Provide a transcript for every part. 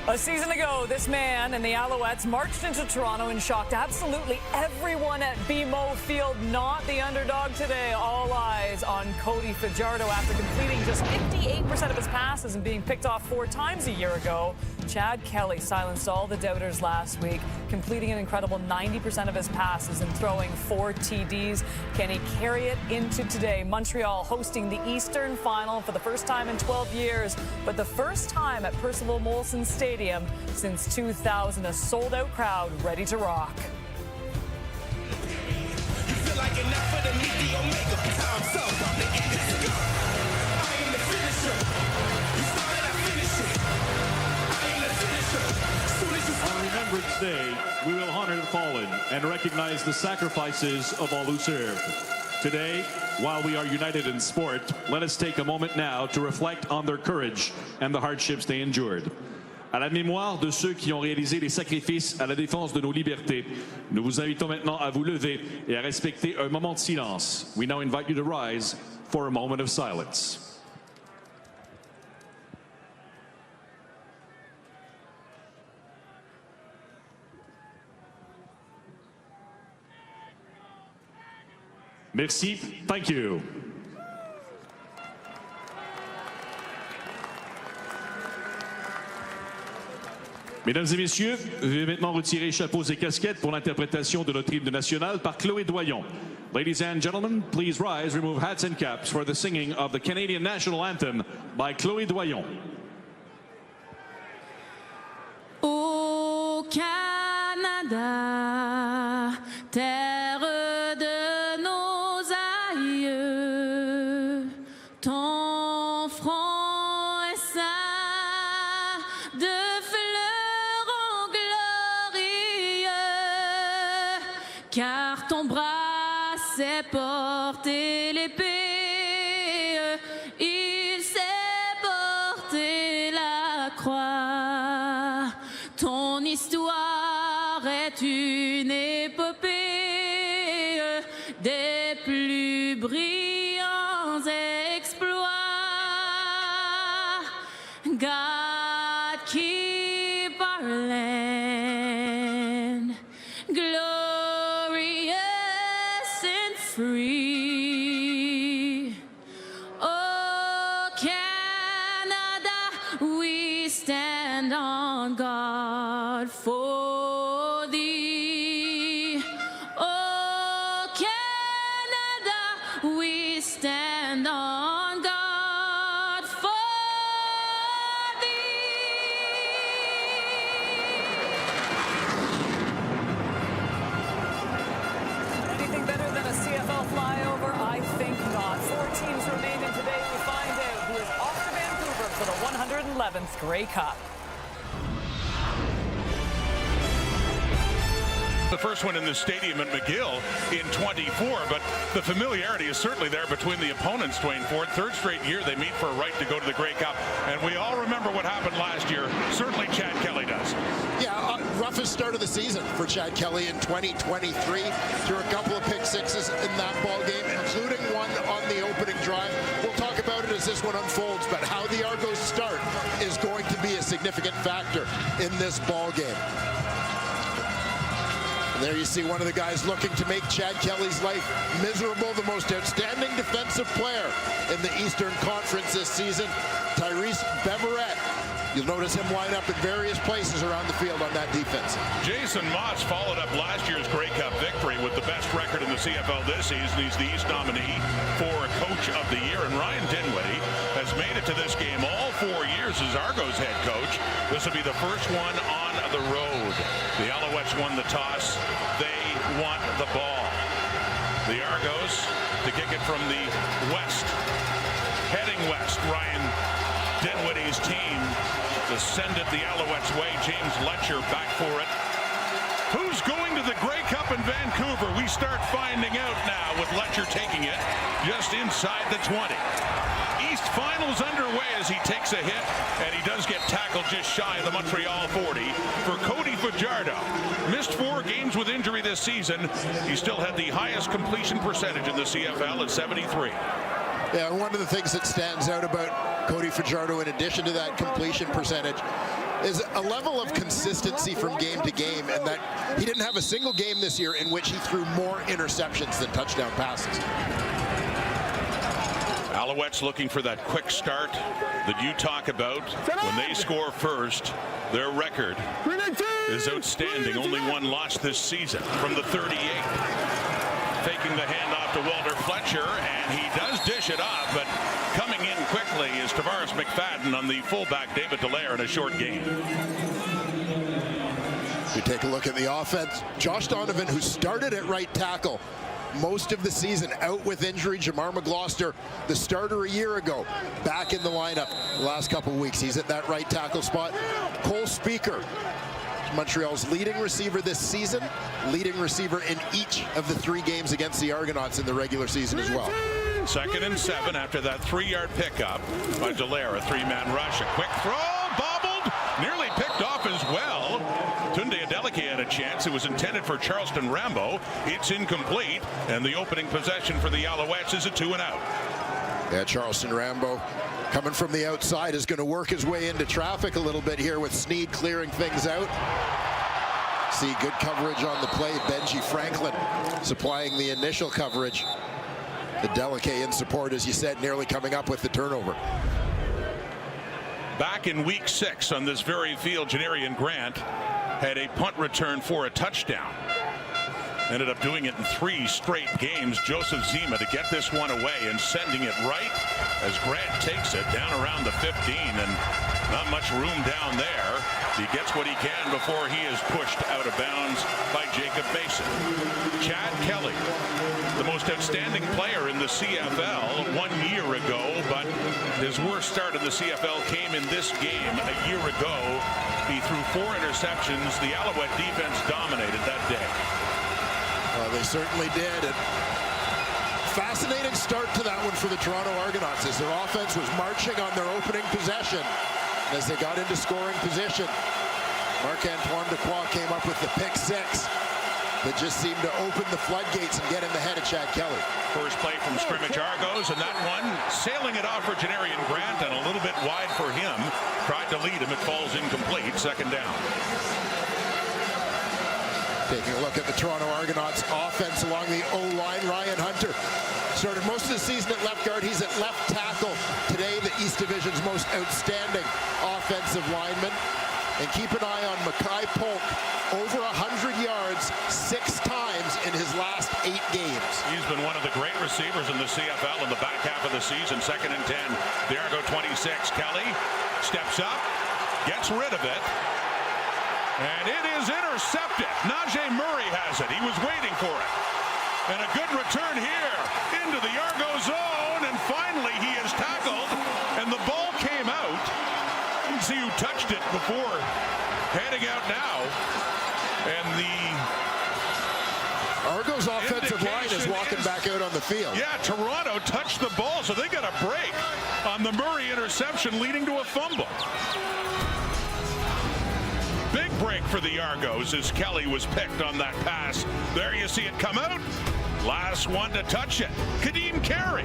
A season ago, this man and the Alouettes marched into Toronto and shocked absolutely everyone at BMO Field. Not the underdog today. All eyes on Cody Fajardo after completing just 58% of his passes and being picked off 4 times a year ago. Chad Kelly silenced all the doubters last week, completing an incredible 90% of his passes and throwing 4 TDs. Can he carry it into today? Montreal hosting the Eastern Final for the first time in 12 years, but the first time at Percival Molson Stadium since 2000. A sold-out crowd ready to rock. On Remembrance Day, we will honor the fallen and recognize the sacrifices of all who served. Today, while we are united in sport, let us take a moment now to reflect on their courage and the hardships they endured. À la mémoire de ceux qui ont réalisé les sacrifices à la défense de nos libertés, nous vous invitons maintenant à vous lever et à respecter un moment de silence. We now invite you to rise for a moment of silence. Merci. Thank you. Mesdames et messieurs, veuillez maintenant retirer chapeaux et casquettes pour l'interprétation de notre hymne national par Chloé Doyon. Ladies and gentlemen, please rise, remove hats and caps for the singing of the Canadian National Anthem by Chloé Doyon. Au Canada, terre de nos aïeux, ton front est ceint de fleurons glorieux, car ton bras sait porter l'épée, il sait porter la croix. Ton histoire est une épopée des plus brillants exploits. God keep our land glorious and free. Oh Canada, we stand on guard for thee. Oh Canada, we stand on guard for thee. Anything better than a CFL flyover? I think not. 4 teams remain, and today we find out who is off to Vancouver for the 111th Grey Cup. The first one in the stadium at McGill in 24, but the familiarity is certainly there between the opponents, Dwayne Ford. 3rd straight year they meet for a right to go to the Grey Cup, and we all remember what happened last year. Certainly Chad Kelly does. Yeah, roughest start of the season for Chad Kelly in 2023. Threw a couple of pick sixes in that ball game, including one on the opening drive. We'll talk about it as this one unfolds, but how the Argos start is going to be a significant factor in this ball game. And there you see one of the guys looking to make Chad Kelly's life miserable, the most outstanding defensive player in the Eastern Conference this season, Tyrese Beverett. You'll notice him line up in various places around the field on that defense. Jason Moss followed up last year's Grey Cup victory with the best record in the CFL this season. He's the East nominee for Coach of the Year. And Ryan Dinwiddie has made it to this game all 4 years as Argos head coach. This will be the first one on the road. The Alouettes won the toss. They want the ball. The Argos to kick it from the west. Heading west, Ryan Dinwiddie's team to send it the Alouettes' way. James Letcher back for it. Who's going to the Grey Cup in Vancouver? We start finding out now with Letcher taking it just inside the 20. East Finals underway as he takes a hit, and he does get tackled just shy of the Montreal 40 for Cody Fajardo. Missed 4 games with injury this season. He still had the highest completion percentage in the CFL at 73. Yeah, one of the things that stands out about Cody Fajardo, in addition to that completion percentage, is a level of consistency from game to game, and that he didn't have a single game this year in which he threw more interceptions than touchdown passes. Alouettes looking for that quick start that you talk about. When they score first, their record is outstanding. Only one loss this season from the 38. Faking the handoff to Walter Fletcher, and he does dish it off, but coming in quickly is Tavares McFadden on the fullback David Dallaire in a short game. We take a look at the offense. Josh Donovan, who started at right tackle most of the season, out with injury. Jamar McGloster, the starter a year ago, back in the lineup the last couple of weeks. He's at that right tackle spot. Cole Speaker, Montreal's leading receiver this season, leading receiver in each of the 3 games against the Argonauts in the regular season as well. 2nd and 7 after that 3-yard pickup by Dallaire. A 3-man rush, a quick throw, bobbled, nearly picked off as well. Tunde Adeleke had a chance. It was intended for Charleston Rambo. It's incomplete, and the opening possession for the Alouettes is a 2-and-out. Yeah, Charleston Rambo coming from the outside is going to work his way into traffic a little bit here with Sneed clearing things out. See good coverage on the play. Benji Franklin supplying the initial coverage. Adeleke in support, as you said, nearly coming up with the turnover. Back in week 6 on this very field, Janarian Grant had a punt return for a touchdown. Ended up doing it in 3 straight games. Joseph Zima to get this one away and sending it right as Grant takes it down around the 15, and not much room down there. He gets what he can before he is pushed out of bounds by Jacob Mason. Chad Kelly, the most outstanding player in the CFL 1 year ago, but his worst start in the CFL came in this game a year ago. He threw 4 interceptions. The Alouette defense dominated that day. They certainly did. And fascinating start to that one for the Toronto Argonauts as their offense was marching on their opening possession. As they got into scoring position, Marc-Antoine Dequoy came up with the pick 6 that just seemed to open the floodgates and get in the head of Chad Kelly. First play from scrimmage Argos, and that one sailing it off for Janarian Grant and a little bit wide for him. Tried to lead him, it falls incomplete. 2nd down. Taking a look at the Toronto Argonauts offense along the O-line. Ryan Hunter started most of the season at left guard. He's at left tackle today, the East Division's most outstanding offensive lineman. And keep an eye on Mackay Polk, over 100 yards 6 times in his last 8 games. He's been one of the great receivers in the CFL in the back half of the season. 2nd and 10. The Argo 26. Kelly steps up, gets rid of it. And it is intercepted. Najee Murray has it. He was waiting for it. And a good return here into the Argo zone. And finally he is tackled. And the ball came out. You can see who touched it before heading out now. And the Argo's offensive line is walking back out on the field. Yeah, Toronto touched the ball, so they got a break on the Murray interception leading to a fumble. Big break for the Argos as Kelly was picked on that pass. There you see it come out. Last one to touch it, Kadeem Carey.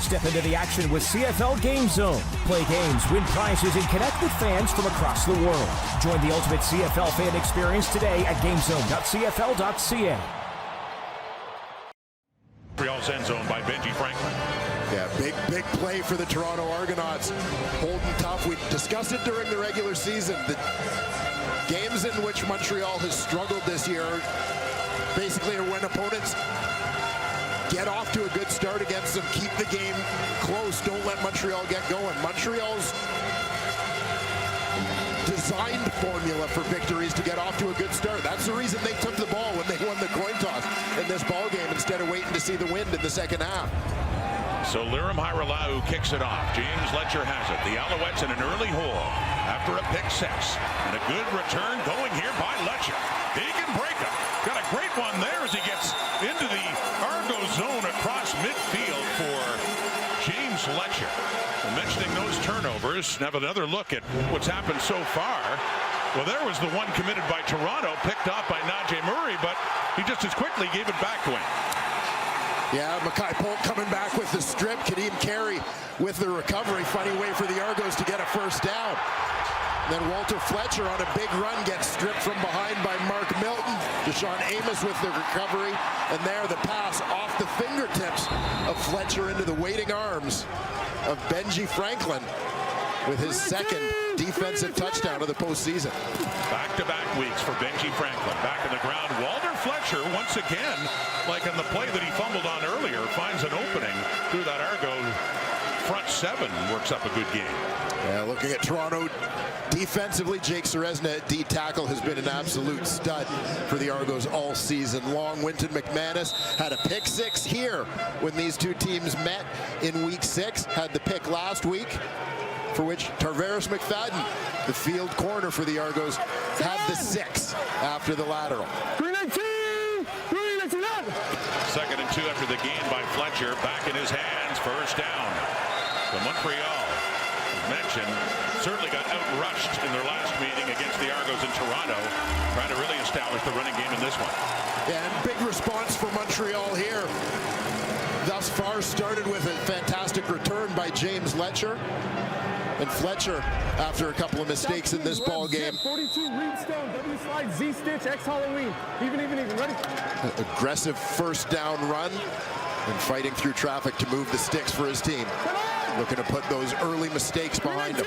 Step into the action with CFL Game Zone. Play games, win prizes, and connect with fans from across the world. Join the ultimate CFL fan experience today at gamezone.cfl.ca. Montreal's end zone by Benji Franklin. Yeah, big play for the Toronto Argonauts. Holding tough. We discussed it during the regular season. The games in which Montreal has struggled this year basically are when opponents get off to a good start against them, keep the game close, don't let Montreal get going. Montreal's designed formula for victories to get off to a good start. That's the reason they took the ball when they won the coin toss in this ball game instead of waiting to see the wind in the second half. So Liram Hiralau kicks it off. James Letcher has it. The Alouettes in an early hole after a pick 6. And a good return going here by Letcher. He can break him. Got a great one there as he gets into the Argo zone across midfield for James Fletcher. And mentioning those turnovers, have another look at what's happened so far. Well, there was the one committed by Toronto, picked off by Najee Murray, but he just as quickly gave it back to him. Yeah, Mackay Polk coming back with the strip. Kadeem Carey with the recovery. Funny way for the Argos to get a first down. Then Walter Fletcher on a big run gets stripped from behind by Mark Milton. Deshaun Amos with the recovery. And there the pass off the fingertips of Fletcher into the waiting arms of Benji Franklin with his second defensive touchdown of the postseason. Back-to-back weeks for Benji Franklin. Back in the ground. Walter Fletcher, once again, like in the play that he fumbled on earlier, finds an opening through that Argo front seven, works up a good game. Yeah, looking at Toronto defensively, Jake Seresna at D-tackle has been an absolute stud for the Argos all season long. Winton McManus had a pick six here when these two teams met in week 6. Had the pick last week, for which Tarvaris McFadden, the field corner for the Argos, had the 6 after the lateral. 2nd and 2 after the gain by Fletcher. Back in his hands. First down. The Montreal, as mentioned, certainly got outrushed in their last meeting against the Argos in Toronto. Trying to really establish the running game in this one. Yeah, and big response for Montreal here. Thus far started with a fantastic return by James Letcher. And Fletcher, after a couple of mistakes in this ball game. 42 read stone, W slide, Z stitch, X Halloween. Even, ready? Aggressive first down run and fighting through traffic to move the sticks for his team. Looking to put those early mistakes behind him.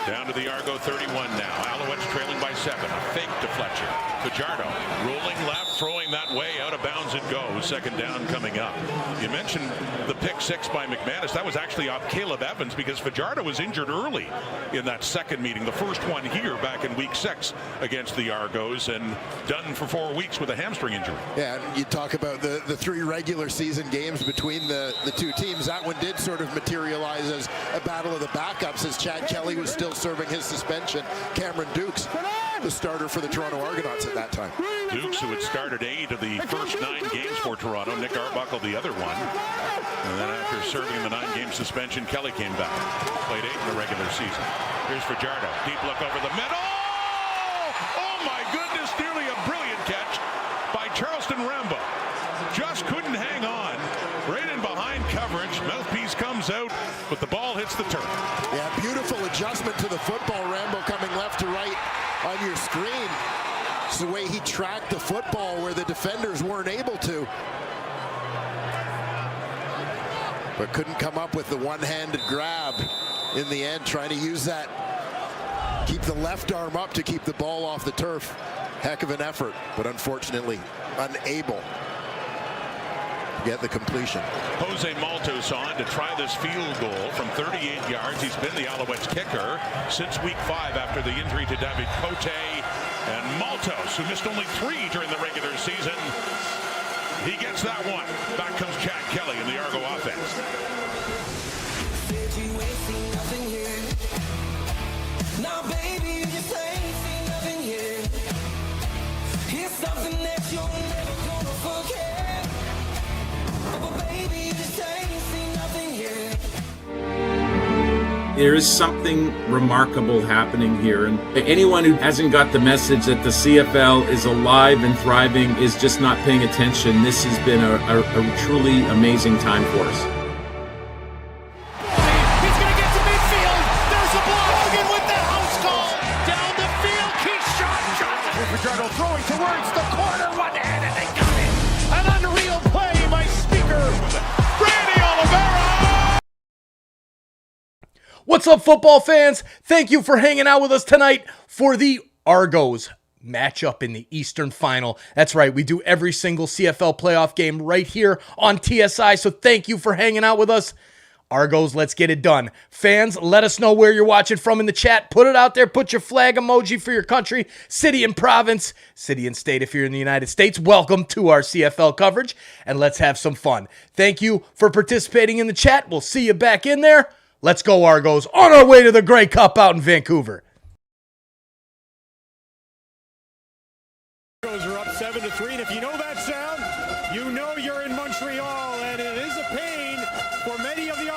Down to the Argo 31 now. Alouettes trailing by 7. A fake to Fletcher. Fajardo rolling left, throwing that way. Out of bounds it goes. Second down coming up. You mentioned the pick 6 by McManus. That was actually off Caleb Evans because Fajardo was injured early in that second meeting. The first one here back in week 6 against the Argos, and done for 4 weeks with a hamstring injury. Yeah, and you talk about the 3 regular season games between the two teams. That one did sort of materialize as a battle of the backups as Chad Kelly was still serving his suspension. Cameron Dukes, the starter for the Toronto Argonauts at that time. Dukes, who had started 8 of the first 9 games for Toronto. Nick Arbuckle the other one. And then after serving the 9-game suspension, Kelly came back. Played 8 in the regular season. Here's Fajardo. Deep look over the middle. Oh my goodness, nearly a brilliant catch by Charleston Rambo. Just couldn't hang on. Right in behind coverage. Mouthpiece comes out, but the ball hits the turf. Yeah, beautiful adjustment to the football. Rambo coming left to right on your screen. It's the way he tracked the football where the defenders weren't able to. But couldn't come up with the one-handed grab in the end, trying to use that. Keep the left arm up to keep the ball off the turf. Heck of an effort, but unfortunately unable to get the completion. Jose Maltos on to try this field goal from 38 yards. He's been the Alouettes kicker since week 5 after the injury to David Cote. And Maltos, who missed only 3 during the regular season, he gets that one. Back comes Chad Kelly in the Argo offense. Now, baby, you just ain't seen nothing yet. Here's something that you're never gonna forget. But baby, you just ain't seen nothing yet. There is something remarkable happening here, and anyone who hasn't got the message that the CFL is alive and thriving is just not paying attention. This has been a truly amazing time for us. He's going to get to midfield. There's a block. Hogan with the house call. Down the field. Keyshawn Johnson. Fajardo throwing towards the corner. One hand, and they got it. An unreal play by Speaker. Randy Oliveira. What's up, football fans? Thank you for hanging out with us tonight for the Argos matchup in the Eastern Final. That's right, we do every single CFL playoff game right here on TSI, so thank you for hanging out with us. Argos, let's get it done. Fans, let us know where you're watching from in the chat. Put it out there. Put your flag emoji for your country, city and province, city and state if you're in the United States. Welcome to our CFL coverage, and let's have some fun. Thank you for participating in the chat. We'll see you back in there. Let's go, Argos, on our way to the Grey Cup out in Vancouver. Argos are up 7-3, and if you know that sound, you know you're in Montreal, and it is a pain for many of the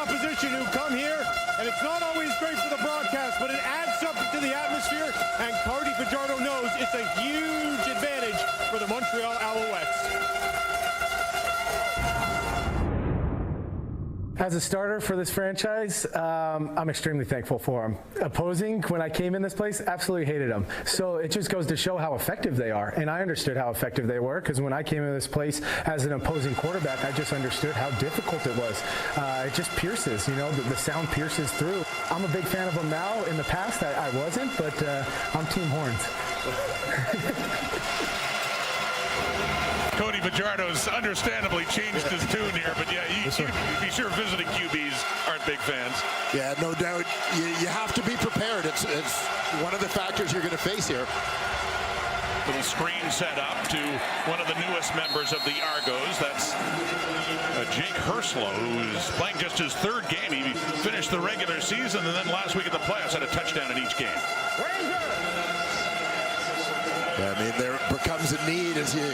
watching who come here, and it's not always great for the broadcast, but it adds something to the atmosphere, and Cody Fajardo knows it's a huge advantage for the Montreal Alouettes. As a starter for this franchise, I'm extremely thankful for them. Opposing, when I came in this place, absolutely hated them. So it just goes to show how effective they are. And I understood how effective they were, because when I came into this place as an opposing quarterback, I just understood how difficult it was. It just pierces, you know, the sound pierces through. I'm a big fan of them now. In the past, I wasn't, but I'm Team Horns. Cody Fajardo's understandably changed his tune here, but yeah, you'd be sure visiting QBs aren't big fans. Yeah, no doubt. You have to be prepared. It's one of the factors you're going to face here. Little screen set up to one of the newest members of the Argos. That's Jake Herslow, who's playing just his third game. He finished the regular season, and then last week at the playoffs had a touchdown in each game. Yeah, I mean, there becomes a need as you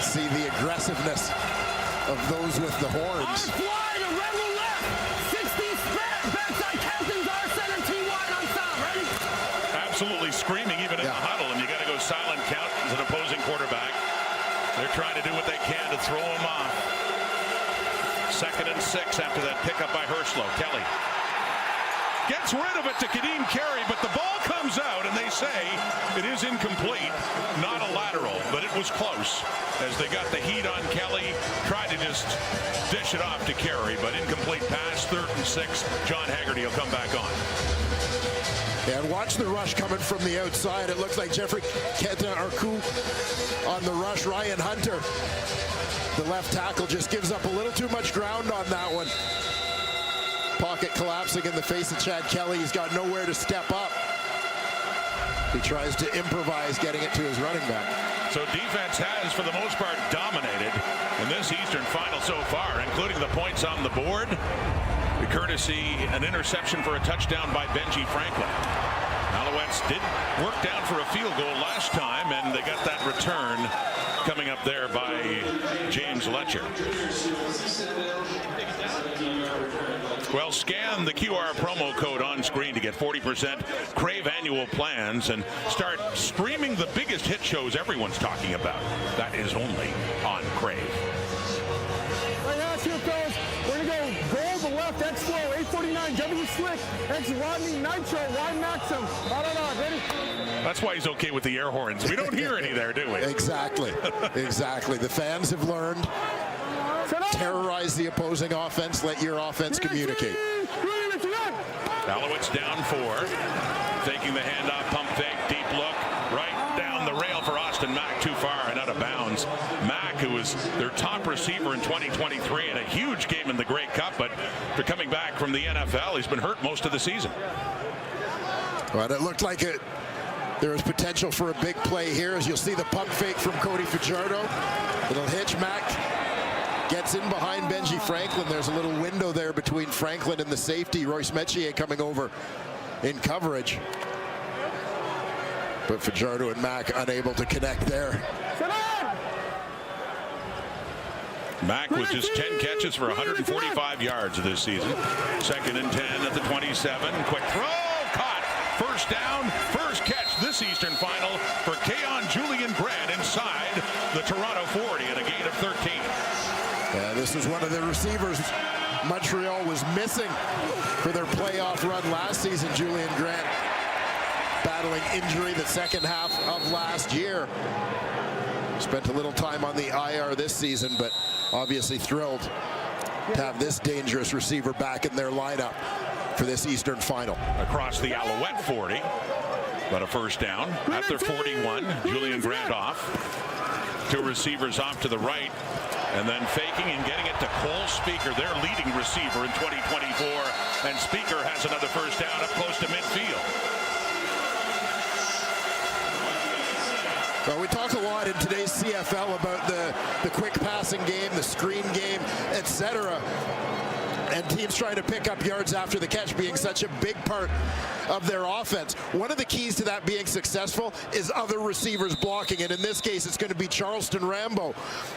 see the aggressiveness of those with the horns. Absolutely screaming even in the huddle, and you got to go silent count as an opposing quarterback. They're trying to do what they can to throw him off. 2nd and 6 after that pickup by Herslow. Kelly gets rid of it to Kadeem Carey, but the ball comes out, and they say it is incomplete, not a lateral, but it was close as they got the heat on Kelly, tried to just dish it off to Carey, but incomplete pass. 3rd and 6. John Haggerty will come back on. Yeah, and watch the rush coming from the outside. It looks like Jeffrey Ketan-Arku on the rush. Ryan Hunter, the left tackle, just gives up a little too much ground on that one. Pocket collapsing in the face of Chad Kelly. He's got nowhere to step up. He tries to improvise getting it to his running back. So defense has, for the most part, dominated in this Eastern final so far, including the points on the board. Courtesy an interception for a touchdown by Benji Franklin. Alouettes did work down for a field goal last time, and they got that return coming up there by James Letcher. Well, scan the QR promo code on screen to get 40% Crave annual plans and start streaming the biggest hit shows everyone's talking about. That is only on Crave. Right now, here, fellas, we're going to go gold, the left, X-Flow, 849, W Slick, X Rodney, Nitro, Y Maxim. Ready? That's why he's okay with the air horns. We don't hear any there, do we? Exactly. Exactly. The fans have learned. Terrorize the opposing offense. Let your offense communicate. Alouettes down 4. Taking the handoff, pump fake, deep look. Right down the rail for Austin Mack. Too far and out of bounds. Mack, who was their top receiver in 2023 in a huge game in the Grey Cup, but they're coming back from the NFL. He's been hurt most of the season. Well, it looked like there was potential for a big play here, as you'll see the pump fake from Cody Fajardo. It'll hitch. Mack gets in behind Benji Franklin. There's a little window there between Franklin and the safety. Royce Metier coming over in coverage. But Fajardo and Mack unable to connect there. Mack with just 10 catches for 145 yards this season. 2nd and 10 at the 27. Quick throw, caught. First down, first catch this Eastern final for Keon Julian Grant inside the Toronto 40 and a gain of 13. This is one of the receivers Montreal was missing for their playoff run last season. Julian Grant battling injury the second half of last year. Spent a little time on the IR this season, but obviously thrilled to have this dangerous receiver back in their lineup for this Eastern final. Across the Alouette 40, but a first down at their 41. Julian Grant off. 2 receivers off to the right, and then faking and getting it to Cole Speaker, their leading receiver in 2024. And Speaker has another first down up close to midfield. Well, we talk a lot in today's CFL about the quick passing game, the screen game, etc. And teams trying to pick up yards after the catch being such a big part of their offense. One of the keys to that being successful is other receivers blocking, and in this case it's going to be Charleston Rambo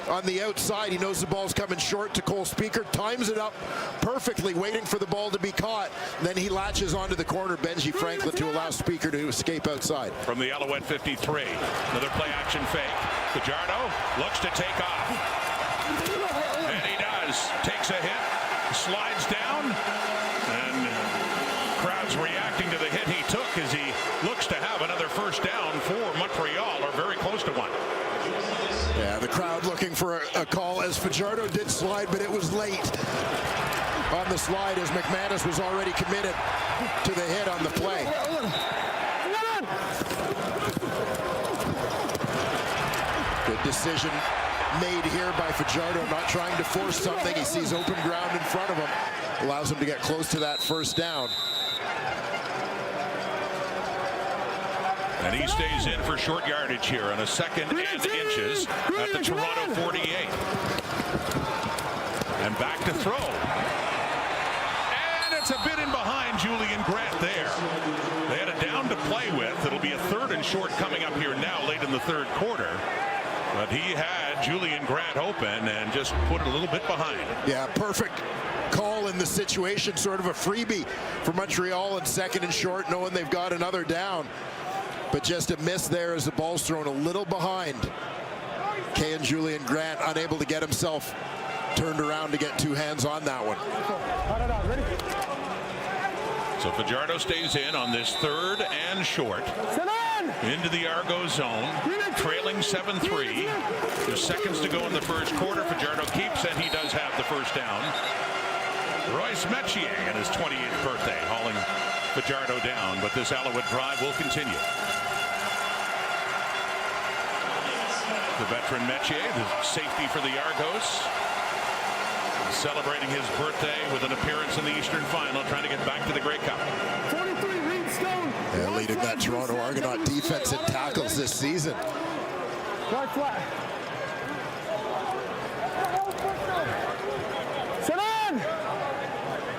on the outside. He knows the ball's coming short to Cole Speaker, times it up perfectly, waiting for the ball to be caught. Then he latches onto the corner, Benji Franklin, to allow Speaker to escape outside. From the Alouette 53, another play action fake. Fajardo looks to take off. And he does. Takes a hit, slides down, and crowd's reacting to the hit he took as he looks to have another first down for Montreal, or very close to one. Yeah, the crowd looking for a call as Fajardo did slide, but it was late on the slide as McManus was already committed to the hit on the play. Good decision made here by Fajardo, not trying to force something. He sees open ground in front of him, allows him to get close to that first down. And he stays in for short yardage here on a second and inches at the Toronto 48. And back to throw. And it's a bit in behind Julian Grant there. They had a down to play with. It'll be a third and short coming up here now late in the third quarter. But he had Julian Grant open and just put it a little bit behind. Yeah, perfect call in the situation, sort of a freebie for Montreal in second and short, knowing they've got another down. But just a miss there as the ball's thrown a little behind. Kay and Julian Grant unable to get himself turned around to get two hands on that one. So Fajardo stays in on this third and short. Into the Argos zone, trailing 7-3. There's seconds to go in the first quarter. Fajardo keeps, and he does have the first down. Royce Metier on his 28th birthday, hauling Fajardo down, but this Alouette drive will continue. The veteran Metier, the safety for the Argos, celebrating his birthday with an appearance in the Eastern Final, trying to get back to the Grey Cup. Yeah, leading that Toronto Argonaut defense in tackles this season.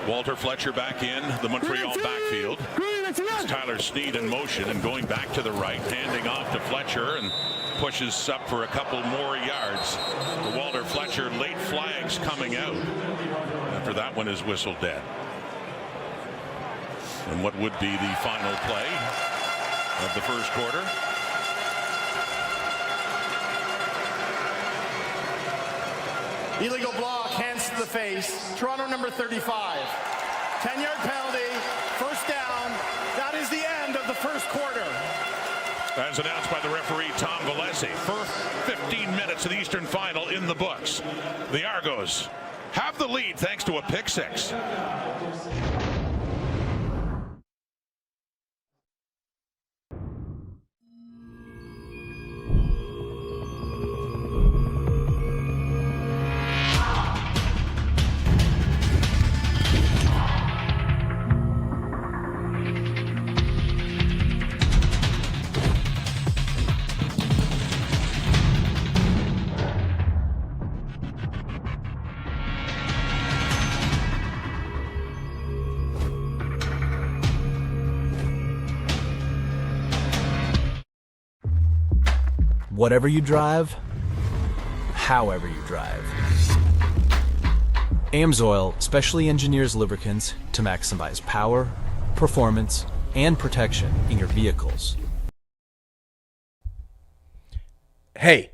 Walter Fletcher back in the Montreal backfield. It's Tyler Sneed in motion and going back to the right, handing off to Fletcher, and pushes up for a couple more yards. For Walter Fletcher, late flags coming out after that one is whistled dead. And what would be the final play of the first quarter? Illegal block, hands to the face. Toronto number 35. 10-yard penalty, first down. That is the end of the first quarter. As announced by the referee Tom Valesi, first 15 minutes of the Eastern Final in the books. The Argos have the lead thanks to a pick six. Whatever you drive, however you drive. AMSOIL specially engineers lubricants to maximize power, performance, and protection in your vehicles. Hey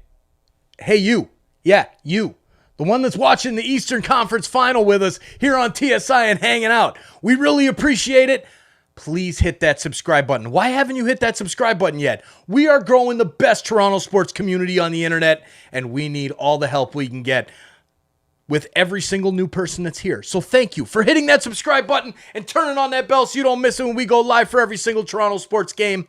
you. Yeah, you. The one that's watching the Eastern Conference Final with us here on TSI and hanging out. We really appreciate it. Please hit that subscribe button. Why haven't you hit that subscribe button yet? We are growing the best Toronto sports community on the internet, and we need all the help we can get with every single new person that's here. So thank you for hitting that subscribe button and turning on that bell so you don't miss it when we go live for every single Toronto sports game.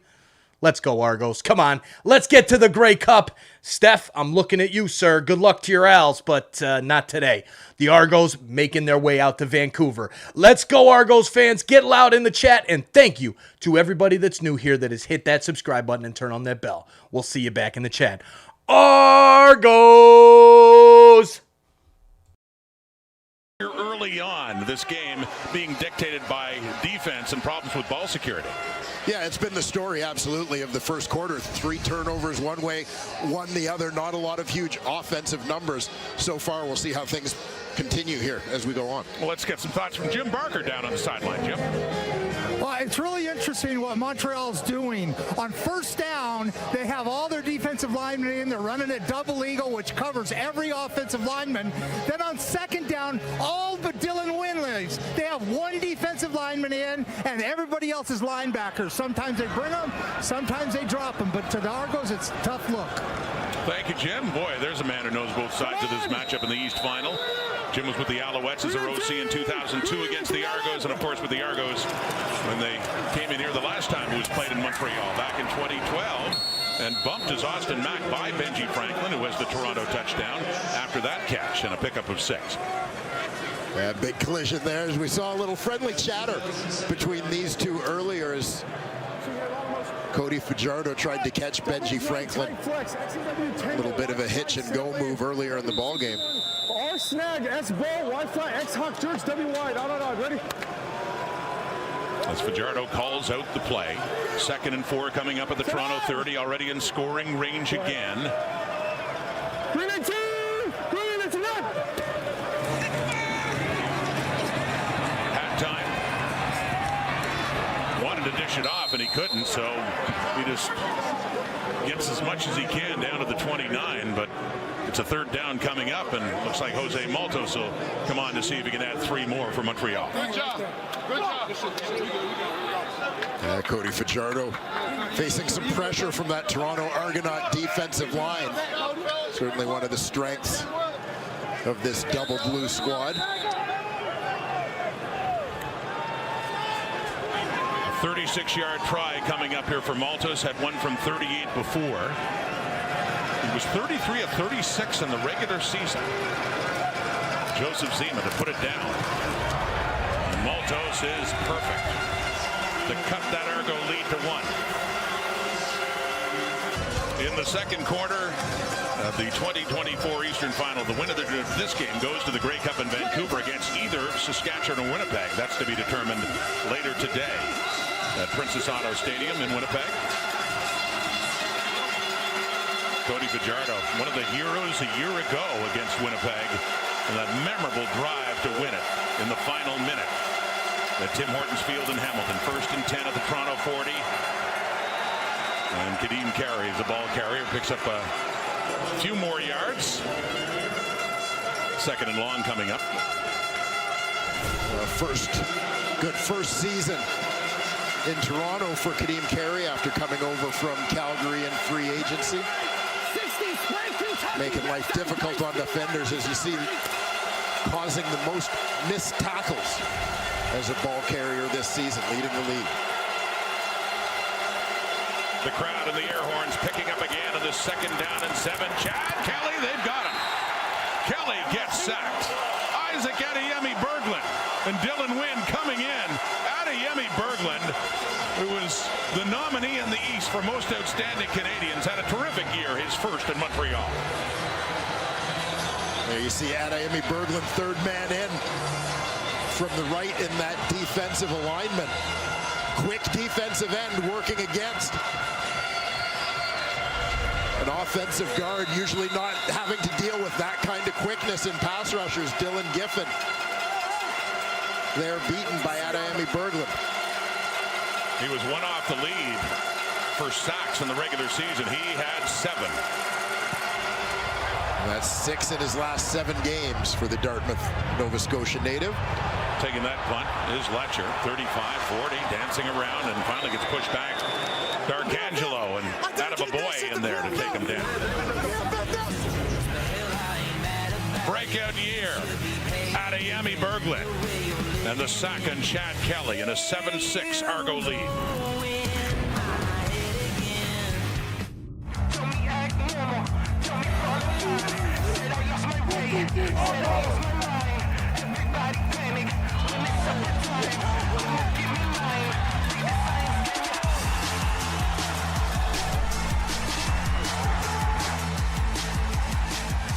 Let's go, Argos. Come on. Let's get to the Grey Cup. Steph, I'm looking at you, sir. Good luck to your Als, but not today. The Argos making their way out to Vancouver. Let's go, Argos fans. Get loud in the chat, and thank you to everybody that's new here that has hit that subscribe button and turn on that bell. We'll see you back in the chat. Argos! Early on, this game being dictated by defense and problems with ball security. Yeah, it's been the story, absolutely, of the first quarter. 3 turnovers one way, 1 the other. Not a lot of huge offensive numbers so far. We'll see how things continue here as we go on. Well, let's get some thoughts from Jim Barker down on the sideline. Jim? Well, it's really interesting what Montreal's doing. On first down, they have all their defensive linemen in. They're running a double eagle, which covers every offensive lineman. Then on second down, all but Dylan Winley's. They have 1 defensive lineman in, and everybody else is linebackers. Sometimes they bring them, sometimes they drop them. But to the Argos, it's a tough look. Thank you, Jim. Boy, there's a man who knows both sides of this matchup in the East Final. Jim was with the Alouettes as their OC in 2002 against the Argos, and of course with the Argos when they came in here the last time it was played in Montreal back in 2012 and bumped as Austin Mack by Benji Franklin, who has the Toronto touchdown after that catch and a pickup of 6. Yeah, big collision there as we saw a little friendly chatter between these two earlier as Cody Fajardo tried to catch Benji Franklin. A little bit of a hitch and go move earlier in the ball game. R snag, S bow, Y fly, X hawk, George, W wide, on, ready? As Fajardo calls out the play. 2nd and 4 coming up at the Toronto 30, already in scoring range again. 3-2, 3-1. Halftime. Wanted to dish it off and he couldn't, so he just gets as much as he can down to the 29, but it's a 3rd down coming up, and looks like Jose Maltos will come on to see if he can add 3 more for Montreal. Good job. Cody Fajardo facing some pressure from that Toronto Argonaut defensive line. Certainly one of the strengths of this double blue squad. A 36-yard try coming up here for Maltos. Had one from 38 before. He was 33 of 36 in the regular season. Joseph Zima to put it down. And Maltos is perfect to cut that Argo lead to 1. In the second quarter of the 2024 Eastern Final, the winner of this game goes to the Grey Cup in Vancouver against either Saskatchewan or Winnipeg. That's to be determined later today at Princess Auto Stadium in Winnipeg. Cody Fajardo, one of the heroes a year ago against Winnipeg, and that memorable drive to win it in the final minute at Tim Hortons Field in Hamilton. 1st and 10 at the Toronto 40. And Kadeem Carey is the ball carrier, picks up a few more yards. 2nd and long coming up. Good first season in Toronto for Kadeem Carey after coming over from Calgary in free agency. Making life difficult on defenders, as you see, causing the most missed tackles as a ball carrier this season, leading the league. The crowd and the air horns picking up again on the 2nd down and 7. Chad Kelly, they've got him. Kelly gets sacked. Isaac Adeyemi Berglund and Dylan Wynn coming in. Adeyemi Berglund, who was the nominee in the East for most outstanding Canadians, had a terrific year, his first in Montreal. There you see Adeyemi Berglund, 3rd man in from the right in that defensive alignment. Quick defensive end working against an offensive guard, usually not having to deal with that kind of quickness in pass rushers. Dylan Giffen there beaten by Adeyemi Berglund. He was one off the lead for sacks in the regular season. He had 7. That's 6 in his last 7 games for the Dartmouth, Nova Scotia native. Taking that punt is Letcher, 35-40, dancing around, and finally gets pushed back. D'Arcangelo, and out of a boy in there to take him down. Breakout year, Adeyemi Berglund, and the sack on Chad Kelly in a 7-6 Argo lead.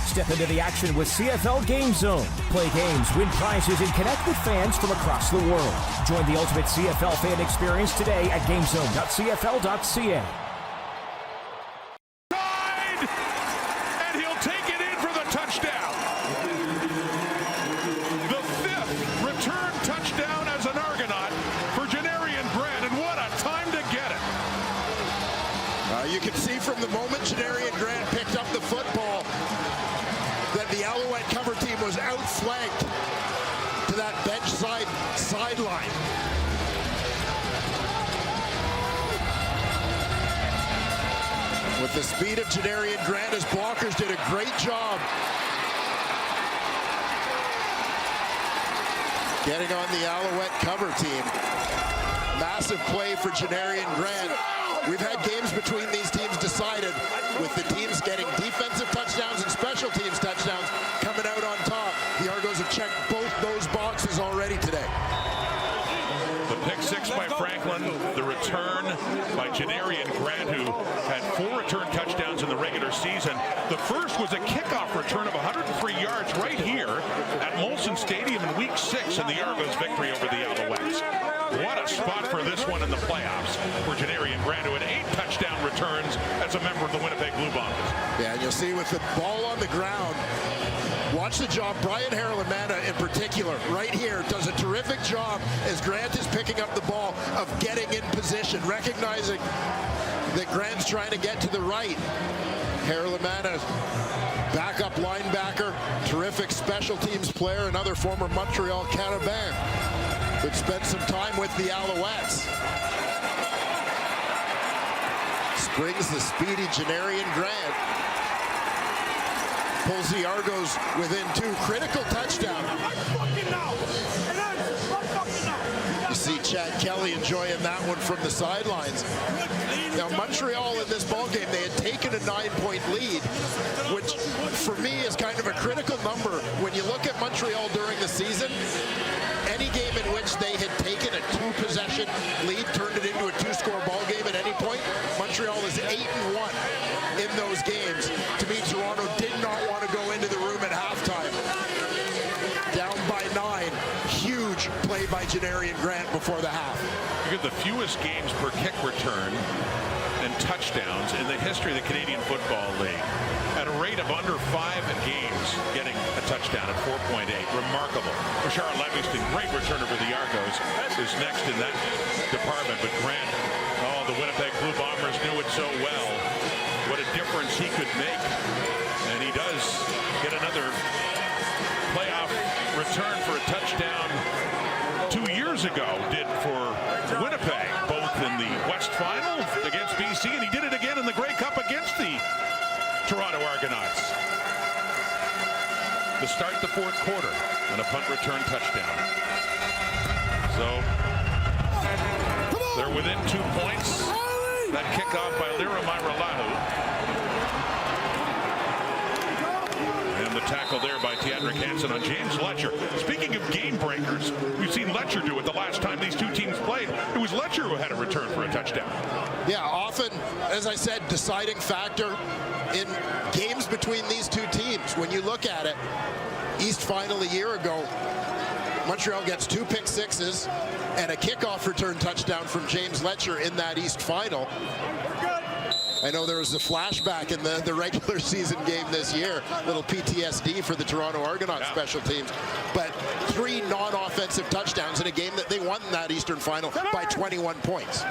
Step Step into the action with CFL Game Zone. Play games, win prizes, and connect with fans from across the world. Join the ultimate CFL fan experience today at gamezone.cfl.ca. And he'll take it in for the touchdown. The 5th return touchdown as an Argonaut for Janarian Grant, and what a time to get it. You can see from the moment Janarian Grant picked up the football that the Alouette cover team was outflanked to that bench sideline. With the speed of Janarian Grant, his blockers did a great job getting on the Alouette cover team. Massive play for Janarian Grant. We've had games between these teams decided with the teams getting defensive touchdowns and special teams touchdowns coming out on top. The Argos have checked both those boxes already today. The pick 6 by Franklin, the return by Janarian Grant, who had 4 return touchdowns in the regular season. The first was a kickoff return of 103 yards right here at Molson Stadium in Week 6 in the Argos' victory over the Alouettes. What a spot for this one in the playoffs for Janarian Grant, who had 8 touchdown returns as a member of the Winnipeg Blue Bombers. Yeah, and you'll see with the ball on the ground, watch the job. Brian Haralamana in particular, right here, does a terrific job as Grant is picking up the ball of getting in position, recognizing that Grant's trying to get to the right. Haralamana, backup linebacker, terrific special teams player, another former Montreal Canadien, who'd spent some time with the Alouettes. Springs the speedy Janarian Grant. Pulls the Argos within 2. Critical touchdown. You see Chad Kelly enjoying that one from the sidelines. Now Montreal in this ballgame, they had taken a 9-point lead, which for me is kind of a critical number. When you look at Montreal during the season, any game in which they had taken a 2-possession lead, turned it into a 2-score ball game at any point, Montreal is 8-1 in those games. To me, Toronto did not want to go into the room at halftime. Down by 9. Huge play by Janarian Grant before the half. Look at the fewest games per kick return and touchdowns in the history of the Canadian Football League. At a rate of under 5 games, getting a touchdown at 4.8. Remarkable. Bashar Livingston, great returner for the Argos, is next in that department. But Grant, the Winnipeg Blue Bombers knew it so well. What a difference he could make. And he does get another playoff return for a touchdown 2 years ago. Did for Winnipeg, both in the West Final against BC, and he did it again in the Grey Cup against the Toronto Argonauts. To start the 4th quarter and a punt return touchdown. So they're within 2 points. That kickoff by Lira Mairalahu. And the tackle there by Teodric Hansen on James Letcher. Speaking of game breakers, we've seen Letcher do it the last time these 2 teams played. It was Letcher who had a return for a touchdown. Yeah, often, as I said, deciding factor in games between these 2 teams. When you look at it, East Final a year ago, Montreal gets 2 pick sixes and a kickoff return touchdown from James Letcher in that East Final. I know there was a flashback in the regular season game this year, little PTSD for the Toronto Argonauts special teams, but 3 non-offensive touchdowns in a game that they won in that Eastern Final by 21 points.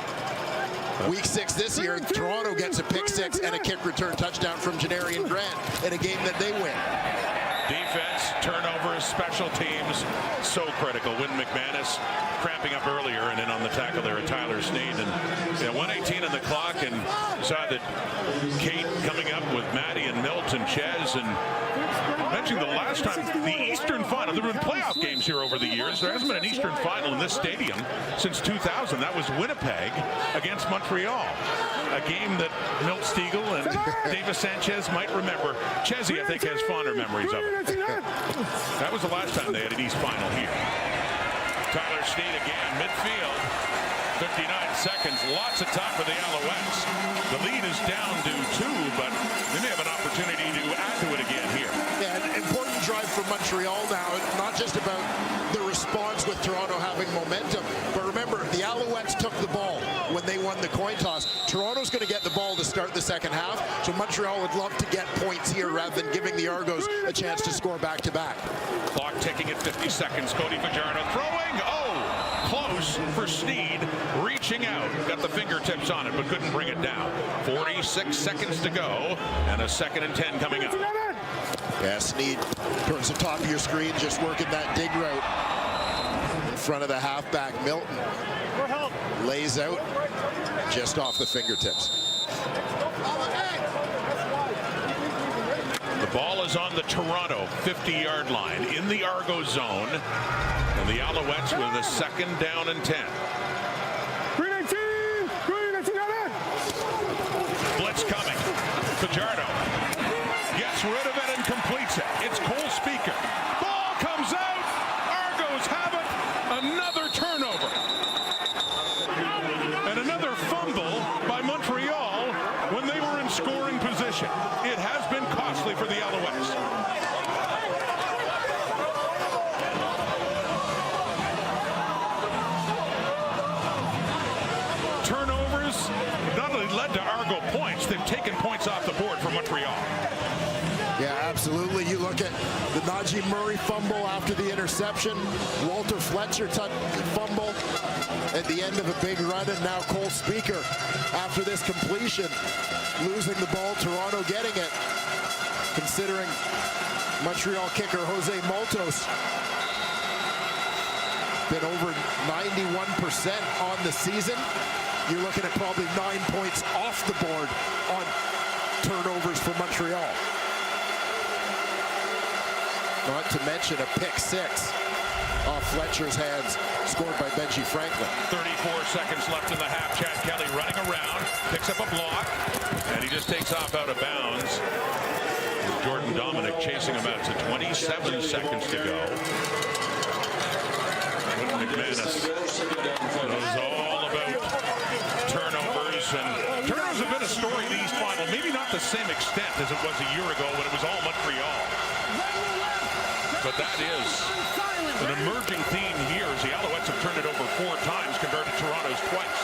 Week 6 this year, Toronto gets a pick 6 and a kick return touchdown from Janarian Grant in a game that they win. Defense, turnovers, special teams, so critical. Wynn McManus cramping up earlier, and then on the tackle there, Tyler Sneed. And 1:18 on the clock, and saw that Kate coming up with Maddie and Milt and Ches, and mentioning the last time, the Eastern Final. There have been playoff games here over the years. There hasn't been an Eastern Final in this stadium since 2000. That was Winnipeg against Montreal. A game that Milt Stiegel and Davis Sanchez might remember. Chesy, I think, has fonder memories of it. That was the last time they had an East Final here. Tyler Sneed again, midfield. 59 seconds, lots of time for the Alouettes. The lead is down to 2, but they may have an opportunity to add to it again here. Yeah, an important drive for Montreal now, not just about the response with Toronto having momentum, but remember, the Alouettes took the ball when they won the coin toss. Toronto's going to get the ball to start the second half, so Montreal would love to get points here rather than giving the Argos a chance to score back-to-back. Clock ticking at 50 seconds. Cody Fajardo throwing. Oh, close for Sneed. Reaching out. Got the fingertips on it, but couldn't bring it down. 46 seconds to go, and a 2nd and 10 coming up. Yeah, Sneed towards the top of your screen, just working that dig route in front of the halfback. Milton lays out just off the fingertips. The ball is on the Toronto 50-yard line in the Argo zone, and the Alouettes with a 2nd down and 10. Blitz coming. Fajardo gets rid of it and completes it. It's Cole Speaker. Ball comes out. Argos have it. Another turnover. And another fumble by Montreal when they were in scoring position. It has been costly for the Alouettes. Turnovers not only led to Argo points, they've taken points off the board for Montreal. Yeah, absolutely. You look at the Najee Murray fumble after the interception, Walter Fletcher fumble at the end of a big run, and now Cole Speaker after this completion, losing the ball, Toronto getting it. Considering Montreal kicker Jose Maltos been over 91% on the season. You're looking at probably 9 points off the board on turnovers for Montreal. Not to mention a pick 6 off Fletcher's hands, scored by Benji Franklin. 34 seconds left in the half. Chad Kelly running around, picks up a block, and he just takes off out of bounds. Jordan Dominic chasing him out to 27 seconds to go. McManus knows all about turnovers, and turnovers have been a story in the East Final, maybe not the same extent as it was a year ago when it was all Montreal. But that is an emerging theme here, as the Alouettes have turned it over 4 times compared to Toronto's twice.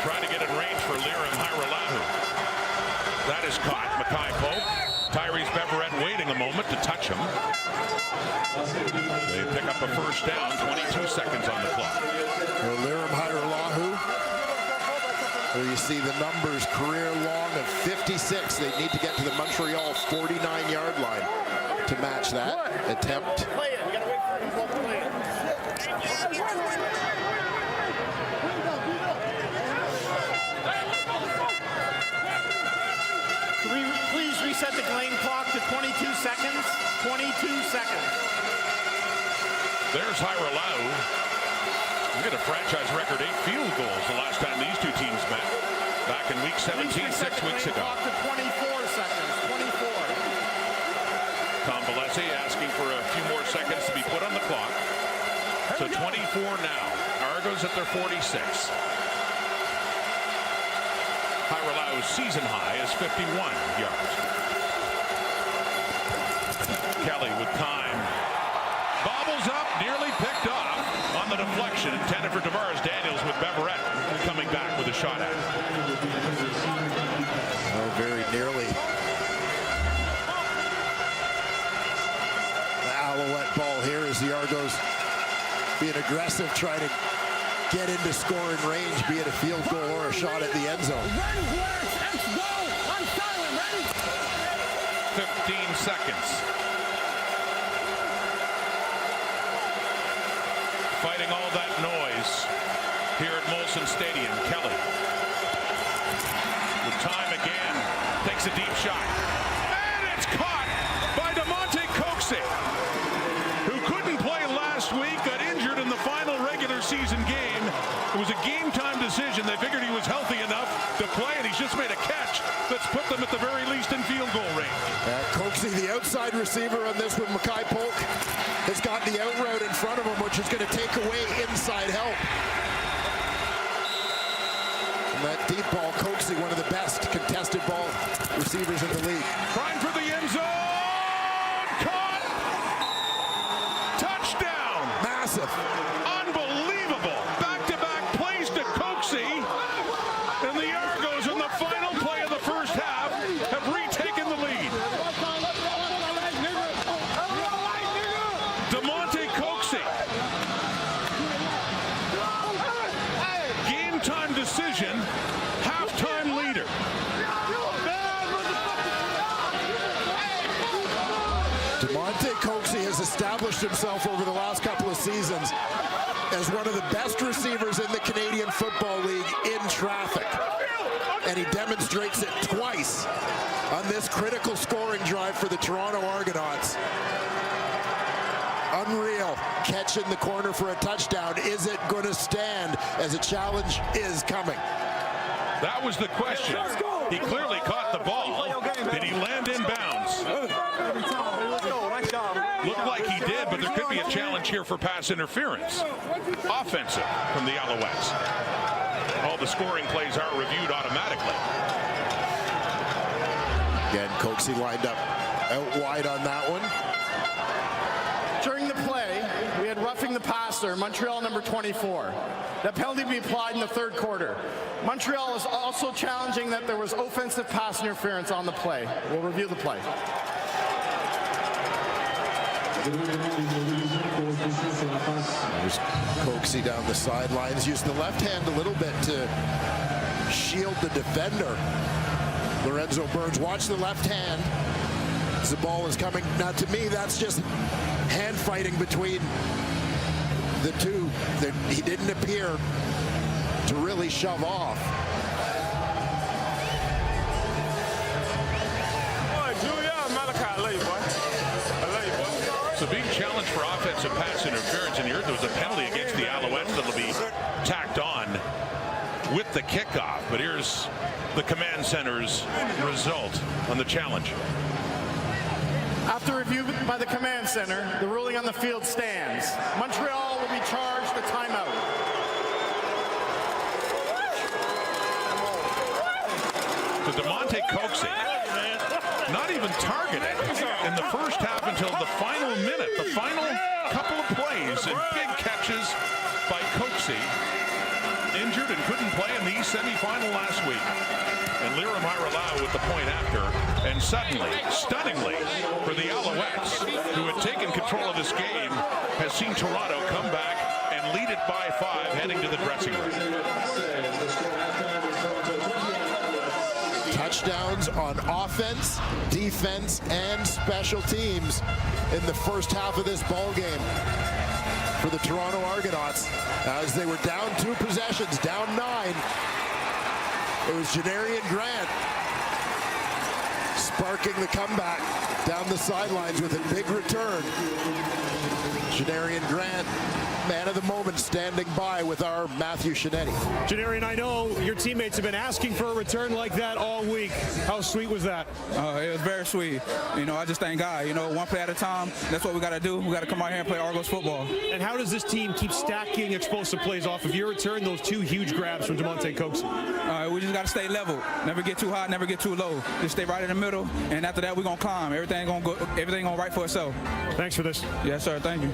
Trying to get in range for Lirim Hajrullahu. That is caught. Mackay Pope. Tyrese Beverett waiting a moment to touch him. They pick up a 1st down, 22 seconds on the clock. Lirim Hajrullahu, where you see the numbers career long of 56. They need to get to the Montreal 49-yard line to match that attempt. Please reset the game clock to 22 seconds. 22 seconds. There's Hajrullahu. We get a franchise record 8 field goals the last time these two teams met. Back in week 17, 6 weeks ago. To 24 seconds. 24. Convalesce asking for a few more seconds to be put on the clock. So 24 now. Argos at their 46. Hajrullahu season high is 51 yards. Kelly with time. Bobbles up, nearly picked off on the deflection. Intended for Tavares Daniels with Beverett coming back with a shot at it. Oh, very nearly. The Alouette ball here as the Argos being aggressive, trying to get into scoring range, be it a field goal or a shot at the end zone. 15 seconds. Fighting all that noise here at Molson Stadium. Kelly with time again, takes a deep shot, and it's caught by DeMonte Coxey, who couldn't play last week, got injured in the final regular season game. It was a game time decision. They figured he was healthy enough to play, and he's just made a catch that's put them at the very least in field goal range. Coaksey, the outside receiver on this one, Mackay Polk, has got the out route in front of him, which is going to take away inside help. And that deep ball, Coaksey, one of the best contested ball receivers in the league. Trying for the end zone. Caught. Touchdown. Massive. Unbelievable. Back-to-back plays to Coaksey. And the Argos in the final play of the first half have retaken the lead. Coaksey. Game time decision. Halftime leader. Coaksey has established himself over the last couple of seasons as one of the best receivers in the Canadian Football League in traffic. And he demonstrates it twice on this critical scoring drive for the Toronto Argonauts. Unreal catch in the corner for a touchdown. Is it going to stand as a challenge is coming? That was the question. He clearly caught the ball. Did he land in bounds? Looked like he did, but there could be a challenge here for pass interference. Offensive from the Alouettes. All the scoring plays are reviewed automatically. Again, Coaksey lined up out wide on that one. During the play, we had roughing the passer, Montreal number 24. That penalty will be applied in the third quarter. Montreal is also challenging that there was offensive pass interference on the play. We'll review the play. There's Coaksey down the sidelines. Used the left hand a little bit to shield the defender. Lorenzo Burns, watch the left hand as the ball is coming. Now, to me, that's just hand fighting between the two. He didn't appear to really shove off. So being challenged for offensive pass interference, and here there was a penalty against the Alouettes that'll be tacked on with the kickoff. But here's the command center's result on the challenge. After review by the command center, the ruling on the field stands. Montreal will be charged a timeout. So DeMonte Coaksey, not even targeted in the first half until the final minute, the final couple of plays, and big catches by Coaksey. Injured and couldn't play in the East semifinal last week. And Liram Hiralau with the point after. And suddenly, stunningly, for the Alouettes, who had taken control of this game, has seen Toronto come back and lead it by 5 heading to the dressing room. Touchdowns on offense, defense, and special teams in the first half of this ball game for the Toronto Argonauts as they were down 2 possessions, down 9. It was Janarian Grant sparking the comeback down the sidelines with a big return. Janarian Grant, man of the moment, standing by with our Matthew Shinetti. Janarian, I know your teammates have been asking for a return like that all week. How sweet was that? It was very sweet. You know, I just thank God. You know, one play at a time. That's what we got to do. We got to come out here and play Argos football. And how does this team keep stacking explosive plays off of your return, those 2 huge grabs from DeMonte Coaksey? We just got to stay level. Never get too high, never get too low. Just stay right in the middle, and after that, we're going to climb. Everything going to right for itself. Thanks for this. Yes, sir. Thank you.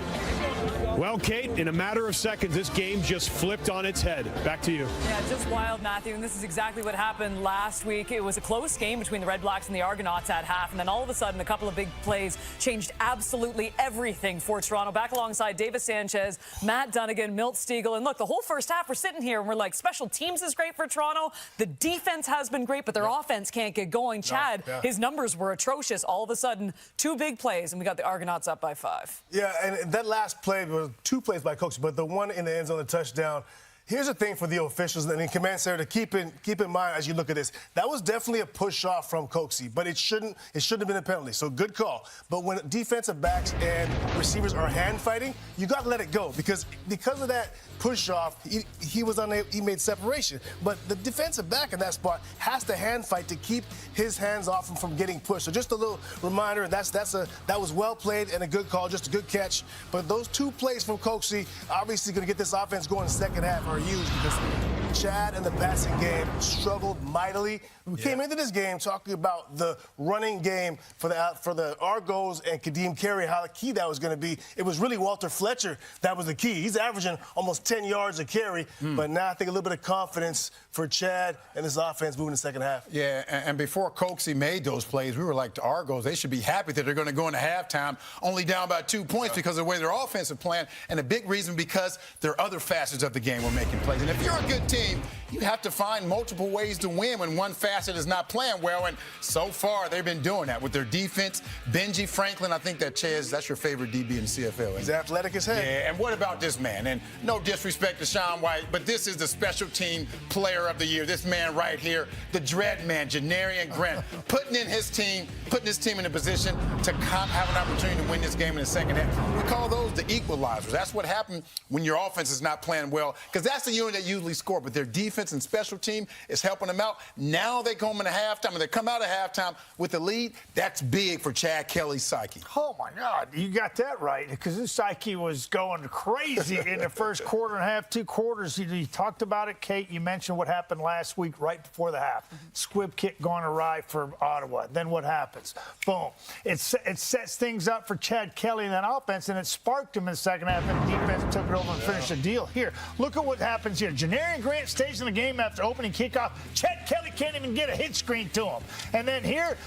Well, Kate, in a matter of seconds, this game just flipped on its head. Back to you. Yeah, just wild, Matthew. And this is exactly what happened last week. It was a close game between the Red Blacks and the Argonauts at half. And then all of a sudden, a couple of big plays changed absolutely everything for Toronto. Back alongside Davis Sanchez, Matt Dunnigan, Milt Stegall. And look, the whole first half, we're sitting here and we're like, special teams is great for Toronto. The defense has been great, but their offense can't get going. Chad, his numbers were atrocious. All of a sudden, 2 big plays, and we got the Argonauts up by 5. Yeah, and that last play was 2 plays by Coaksey, but the one in the end zone, the touchdown, Here's the thing for the officials and the command center to keep in mind as you look at this. That was definitely a push off from Coxie, but it shouldn't have been a penalty. So good call. But when defensive backs and receivers are hand fighting, you got to let it go because of that push off, he made separation. But the defensive back in that spot has to hand fight to keep his hands off him from getting pushed. So just a little reminder, that was well played and a good call, just a good catch. But those 2 plays from Coxie obviously going to get this offense going in the second half are huge because Chad and the passing game struggled mightily. We came into this game talking about the running game for the Argos and Kadeem Carey, how key that was going to be. It was really Walter Fletcher that was the key. He's averaging almost 10 yards a carry, but now I think a little bit of confidence for Chad and this offense moving in the second half. Yeah, and before Coxie made those plays, we were like the Argos. They should be happy that they're going to go into halftime only down by 2 points because of the way their offensive plan, and a big reason because there are other facets of the game we're making plays. And if you're a good team, you have to find multiple ways to win when one facet is not playing well, and so far they've been doing that with their defense. Benji Franklin, I think that's your favorite DB in the CFL. He's athletic as heck. Yeah, and what about this man? And no disrespect to Sean White, but this is the special team player of the year. This man right here, the dread man, Janarian Grant, putting his team in a position to have an opportunity to win this game in the second half. We call those the equalizers. That's what happened when your offense is not playing well, because that's the unit that usually score, but their defense and special team is helping them out. Now they come into halftime, and they come out of halftime with the lead. That's big for Chad Kelly's psyche. Oh, my God. You got that right, because his psyche was going crazy in the first quarter and a half, 2 quarters. You talked about it, Kate. You mentioned what happened last week right before the half. Squib kick going awry for Ottawa. Then what happens? Boom. It sets things up for Chad Kelly in that offense, and it sparked him in the second half, and the defense took it over and finished the deal. Here, look at what happens here. Janarian Grant stays in the game after opening kickoff. Chad Kelly can't even get a hit screen to him. And then here,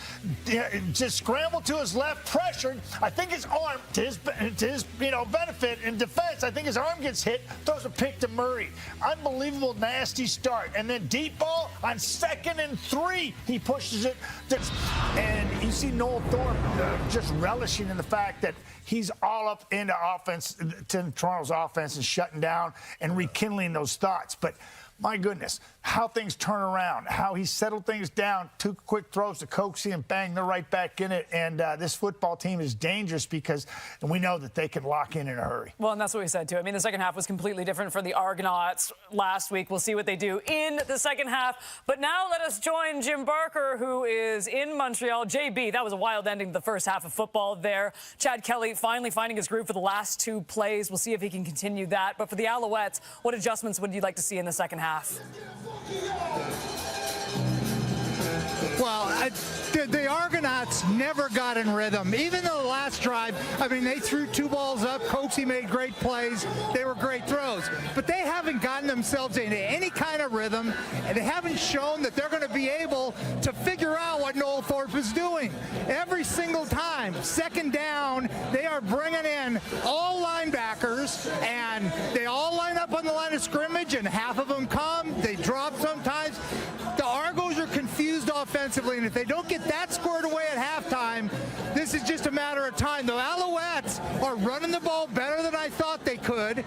just scrambled to his left, pressured. I think his arm, to his benefit in defense, I think his arm gets hit, throws a pick to Murray. Unbelievable, nasty start. And then deep ball on 2nd and 3, he pushes it. And you see Noel Thorpe just relishing in the fact that he's all up into offense, to Toronto's offense, and shutting down and rekindling those thoughts. But my goodness, how things turn around, how he settled things down, 2 quick throws to Coxie, and bang, they're right back in it. And this football team is dangerous because we know that they can lock in a hurry. Well, and that's what we said, too. I mean, the second half was completely different for the Argonauts last week. We'll see what they do in the second half. But now let us join Jim Barker, who is in Montreal. JB, that was a wild ending to the first half of football there. Chad Kelly finally finding his groove for the last 2 plays. We'll see if he can continue that. But for the Alouettes, what adjustments would you like to see in the second half? Well, the Argonauts never got in rhythm. Even though the last drive, I mean, they threw 2 balls up. Coxie made great plays. They were great throws. But they haven't gotten themselves into any kind of rhythm, and they haven't shown that they're going to be able to figure out what Noel Thorpe is doing. Every single time, 2nd down, they are bringing in all linebackers, and they all line up on the line of scrimmage, and half of them come. They drop sometimes. The Argos are confused offensively, and if they don't get that squared away at halftime, this is just a matter of time. The Alouettes are running the ball better than I thought they could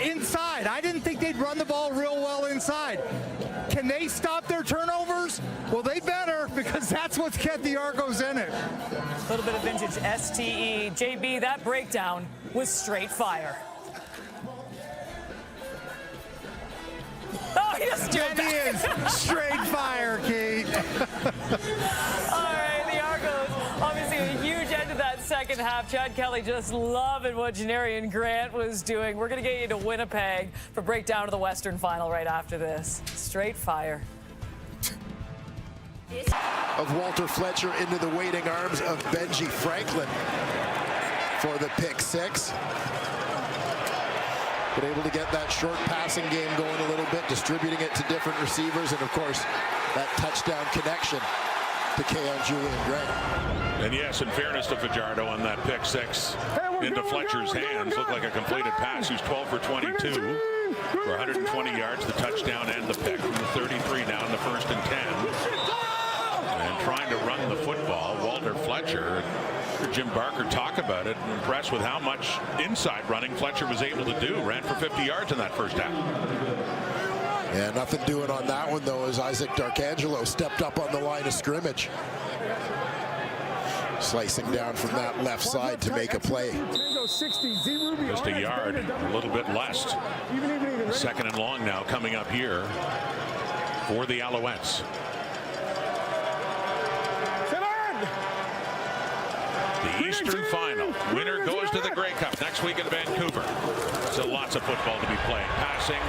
inside. I didn't think they'd run the ball real well inside. Can they stop their turnovers? Well, they better, because that's what's kept the Argos in it. A little bit of vintage STE. JB, that breakdown was straight fire. Oh, he just that is straight fire, Kate. All right, the Argos, obviously a huge end to that second half. Chad Kelly just loving what Janarian Grant was doing. We're going to get you to Winnipeg for breakdown of the Western Final right after this. Straight fire. Of Walter Fletcher into the waiting arms of Benji Franklin for the pick 6. Been able to get that short passing game going a little bit, distributing it to different receivers, and of course, that touchdown connection to Keon Julian Grant. And yes, in fairness to Fajardo on that pick 6 into Fletcher's hands, looked like a completed pass. He was 12 for 22 for 120 yards, the touchdown and the pick from the 33 down the 1st and 10. And trying to run the football, Walter Fletcher. Jim Barker talk about it, impressed with how much inside running Fletcher was able to do. Ran for 50 yards in that first half. Yeah, nothing doing on that one, though, as Isaac D'Arcangelo stepped up on the line of scrimmage. Slicing down from that left side to make a play. Just a yard, a little bit less. 2nd and long now coming up here for the Alouettes. The Eastern Final. Winner goes to the Grey Cup next week in Vancouver. So lots of football to be played. Passing,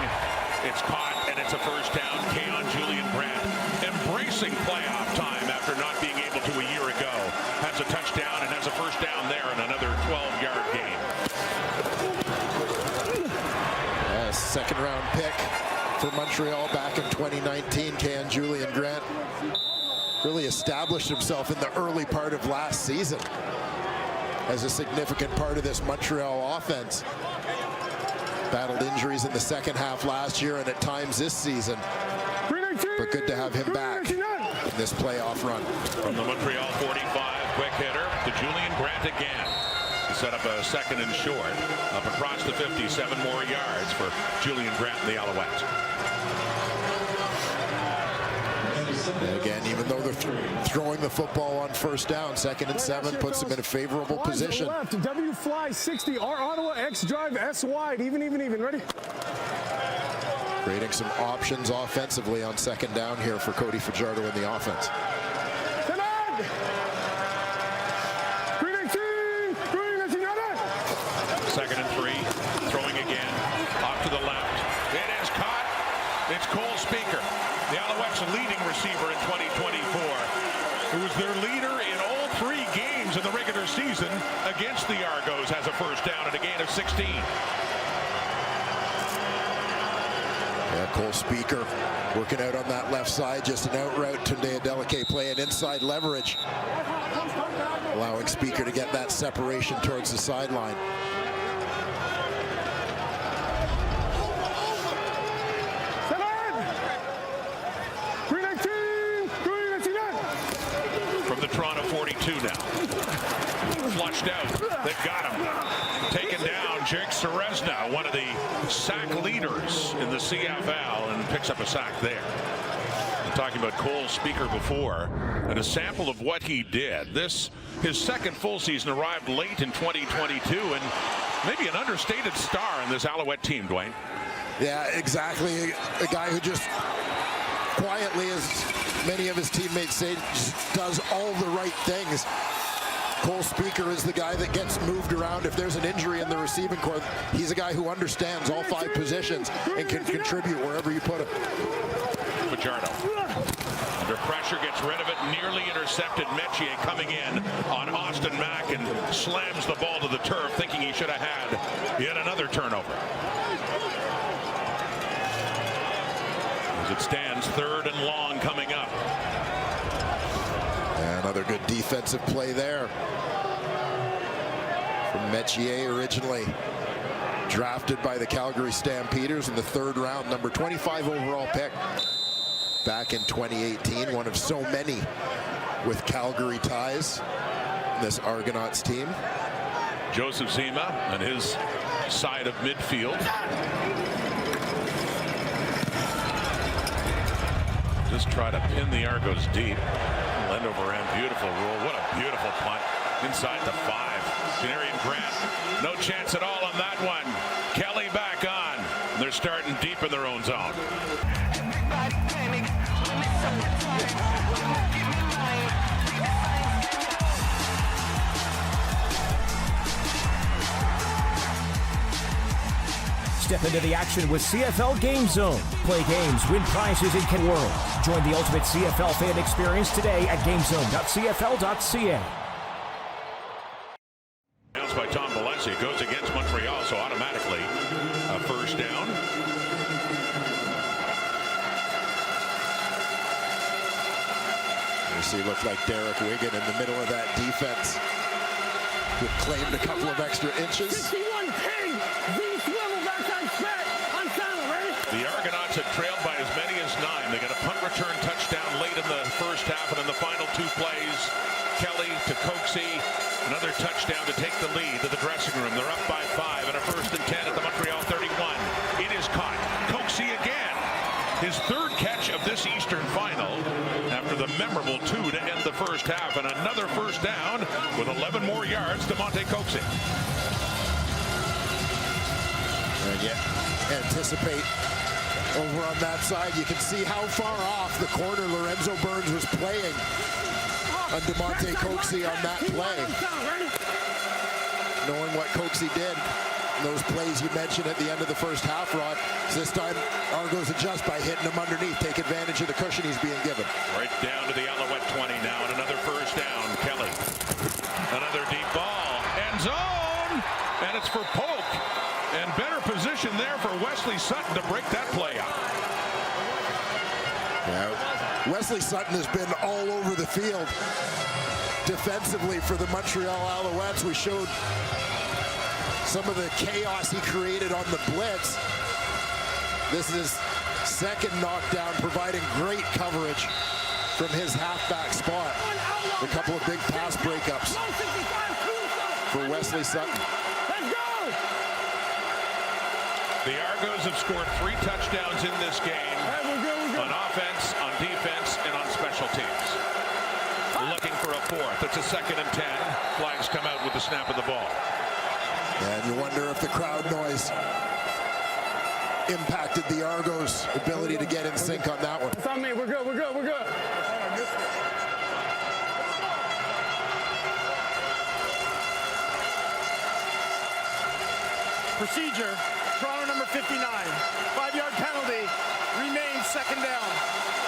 it's caught, and it's a first down. Keon Julian Grant embracing playoff time after not being able to a year ago. Has a touchdown and has a first down there in another 12-yard game. Second-round pick for Montreal back in 2019. Keon Julian Grant really established himself in the early part of last season as a significant part of this Montreal offense. Battled injuries in the second half last year and at times this season. But good to have him back in this playoff run. From the Montreal 45, quick hitter to Julian Grant again. He set up a 2nd and short. Up across the 50, 7 more yards for Julian Grant and the Alouettes. Again, even though they're throwing the football on first down, 2nd and 7 puts them in a favorable position. Left, W fly 60, R Ottawa, X drive, S wide, even, ready? Creating some options offensively on 2nd down here for Cody Fajardo in the offense. 2nd and 3, throwing again, off to the left. It is caught. It's Cole Speaker, the Alouettes' leading receiver in 2024, who was their leader in all 3 games in the regular season against the Argos, has a first down and a gain of 16. Yeah, Cole Speaker working out on that left side, just an out route. Tunde Adeleke playing inside leverage, allowing Speaker to get that separation towards the sideline. From the Toronto 42 now. Flushed out. They've got him. Taken down, Jake Serezna, one of the sack leaders in the CFL, and picks up a sack there. I'm talking about Cole Speaker before, and a sample of what he did. His 2nd full season arrived late in 2022, and maybe an understated star in this Alouette team, Dwayne. Yeah, exactly. A guy who just quietly, as many of his teammates say, just does all the right things. Cole Speaker is the guy that gets moved around. If there's an injury in the receiving corps, he's a guy who understands all 5 positions and can contribute wherever you put him. Fajardo under pressure, gets rid of it, nearly intercepted. Metier coming in on Austin Mack and slams the ball to the turf, thinking he should have had yet another turnover. As it stands, 3rd and long coming up. Another good defensive play there from Metier, originally drafted by the Calgary Stampeders in the 3rd round, number 25 overall pick back in 2018. One of so many with Calgary ties in this Argonauts team. Joseph Zima on his side of midfield. Just try to pin the Argos deep. Lendover ran, beautiful rule. What a beautiful punt. Inside the 5. Janarian Grant, no chance at all on that one. Kelly back on. They're starting deep in their own zone. Step into the action with CFL Game Zone. Play games, win prizes in the world. Join the ultimate CFL fan experience today at gamezone.cfl.ca. Announced by Tom Valencia, goes against Montreal, so automatically a first down. You see, looked like Derek Wigan in the middle of that defense, who claimed a couple of extra inches. The Argonauts had trailed by as many as 9. They got a punt return touchdown late in the first half, and in the final 2 plays, Kelly to Coxie, another touchdown to take the lead to the dressing room. They're up by 5 and a 1st and 10 at the Montreal 31. It is caught. Coxie again. his third catch of this Eastern final after the memorable 2 to end the first half, and another first down with 11 more yards to Monte Coxie. And yet, anticipate over on that side. You can see how far off the corner Lorenzo Burns was playing under Monte Coxie on that play. Knowing what Coxie did, those plays you mentioned at the end of the first half, Rod. This time, Argos adjust by hitting him underneath, take advantage of the cushion he's being given. Right down to the Alouette 20 now, and another first down. Kelly, another deep ball, end zone, and it's for Polk. And better position there for Wesley Sutton to break that play up. Yeah, Wesley Sutton has been all over the field defensively for the Montreal Alouettes. We showed some of the chaos he created on the blitz. This is his second knockdown, providing great coverage from his halfback spot. A couple of big pass breakups for Wesley Sutton. The Argos have scored 3 touchdowns in this game on offense, on defense, and on special teams. Looking for a fourth. It's a 2nd and 10. Flags come out with the snap of the ball. And you wonder if the crowd noise impacted the Argos' ability to get in sync on that one. It's on me. We're good. We're good. We're good. Procedure. Toronto number 59. 5-yard penalty. Remains 2nd down.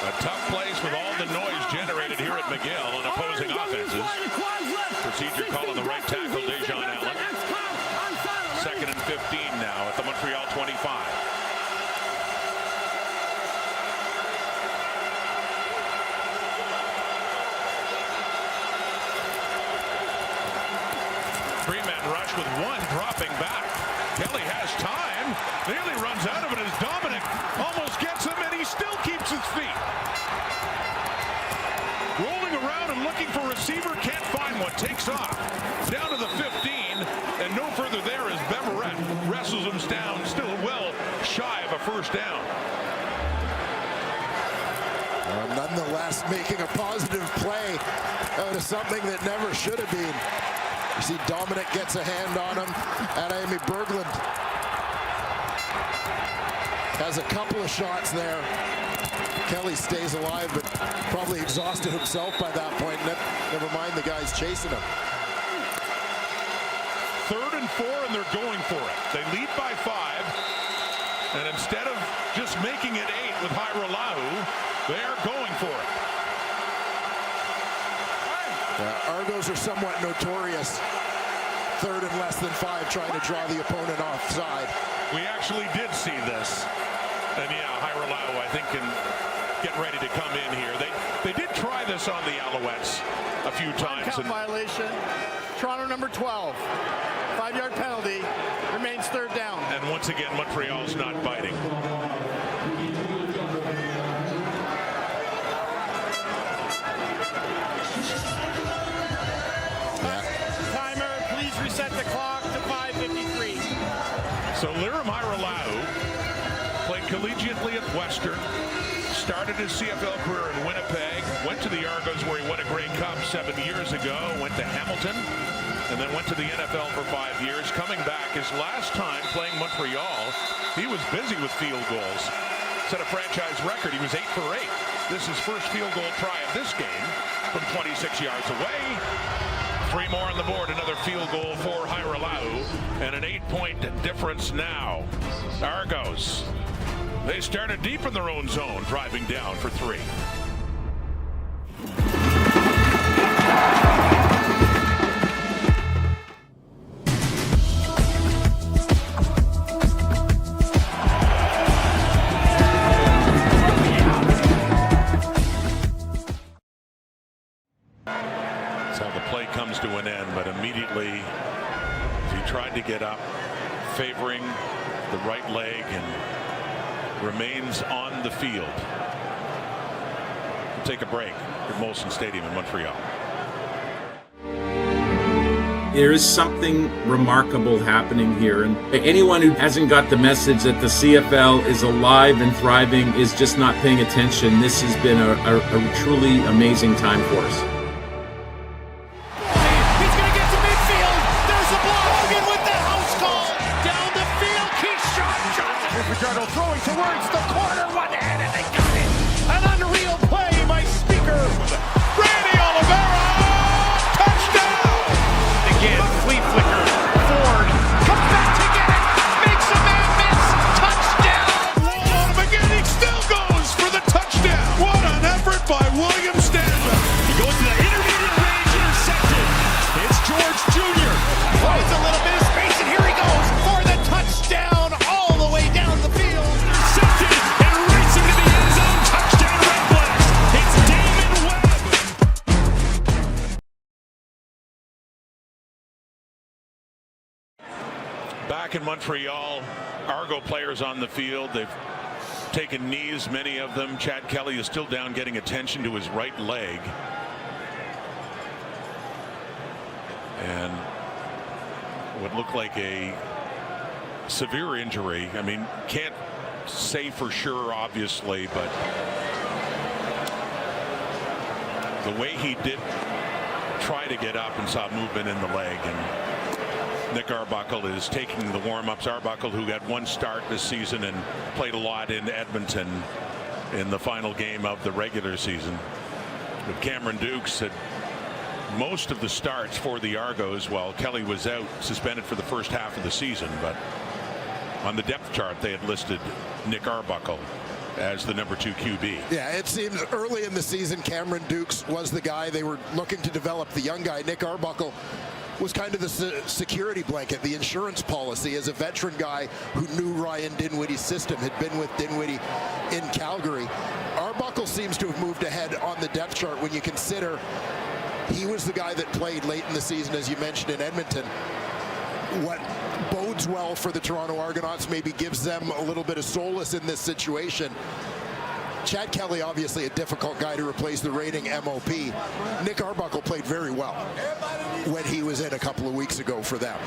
A tough place with all the noise generated here at McGill and opposing offenses. Procedure call on the right tackle, Dejon Allen. 2nd and 15 now at the Montreal 25. Three-man rush with one dropping back. Kelly has time, nearly runs out of it as Dominic almost gets him, and he still keeps his feet. Rolling around and looking for receiver, can't find one, takes off. Down to the 15, and no further there as Beverett wrestles him down, still well shy of a first down. Nonetheless, making a positive play out of something that never should have been. You see Dominic gets a hand on him, and Amy Berglund has a couple of shots there. Kelly stays alive, but probably exhausted himself by that point. Never mind the guys chasing him. 3rd and 4, and they're going for it. They lead by 5, and instead of just making it 8 with Hairolahu, they are going for it. Argos are somewhat notorious. 3rd and less than 5, trying to draw the opponent offside. We actually did see this. And yeah, Hairolahu, I think, can get ready to come in here. They did try this on the Alouettes a few times. Count violation. Toronto number 12. 5-yard penalty. Remains 3rd down. And once again, Montreal's not biting. Set the clock to 5:53. So Liram Hairolahu played collegiately at Western, started his CFL career in Winnipeg, went to the Argos where he won a Grey Cup 7 years ago, went to Hamilton, and then went to the NFL for 5 years. Coming back his last time playing Montreal, he was busy with field goals. Set a franchise record. He was 8 for 8. This is his first field goal try of this game from 26 yards away. 3 more on the board, another field goal for Hairolahu, and an 8-point difference now. Argos, they started deep in their own zone, driving down for 3. Comes to an end, but immediately he tried to get up, favoring the right leg, and remains on the field. We'll take a break at Molson Stadium in Montreal. There is something remarkable happening here, and anyone who hasn't got the message that the CFL is alive and thriving is just not paying attention. This has been a truly amazing time for us. He's going to get to midfield. There's a block. Hogan with the house call. Down the field. Keyshawn Johnson. Fajardo throwing towards the corner. One hand, and they got it. An unreal play by Speaker. Randy Oliveira. Touchdown. Again, flea flicker. Ford comes back to get it. Makes a man miss. Touchdown. Wall on him again. He still goes for the touchdown. What an effort by William Stanley. He goes to the intermediate range, intercepted. It's George Jr. Finds a little bit of space, and here he goes for the touchdown all the way down the field. Intercepted and racing to the end zone. Touchdown, Red Blacks. It's Damon Webb. Back in Montreal, Argo players on the field. They've taken knees, many of them. Chad Kelly is still down getting attention to his right leg. And what looked like a severe injury. I mean, can't say for sure, obviously, but the way he did try to get up and saw movement in the leg. And Nick Arbuckle is taking the warm-ups. Arbuckle, who had one start this season and played a lot in Edmonton in the final game of the regular season. But Cameron Dukes had most of the starts for the Argos while Kelly was out, suspended for the first half of the season. But on the depth chart, they had listed Nick Arbuckle as the number 2 QB. Yeah, it seems early in the season Cameron Dukes was the guy they were looking to develop. The young guy, Nick Arbuckle, was kind of the security blanket, the insurance policy as a veteran guy who knew Ryan Dinwiddie's system, had been with Dinwiddie in Calgary. Arbuckle seems to have moved ahead on the depth chart when you consider he was the guy that played late in the season, as you mentioned, in Edmonton. What bodes well for the Toronto Argonauts, maybe gives them a little bit of solace in this situation. Chad Kelly, obviously a difficult guy to replace the reigning MOP. Nick Arbuckle played very well when he was in a couple of weeks ago for them.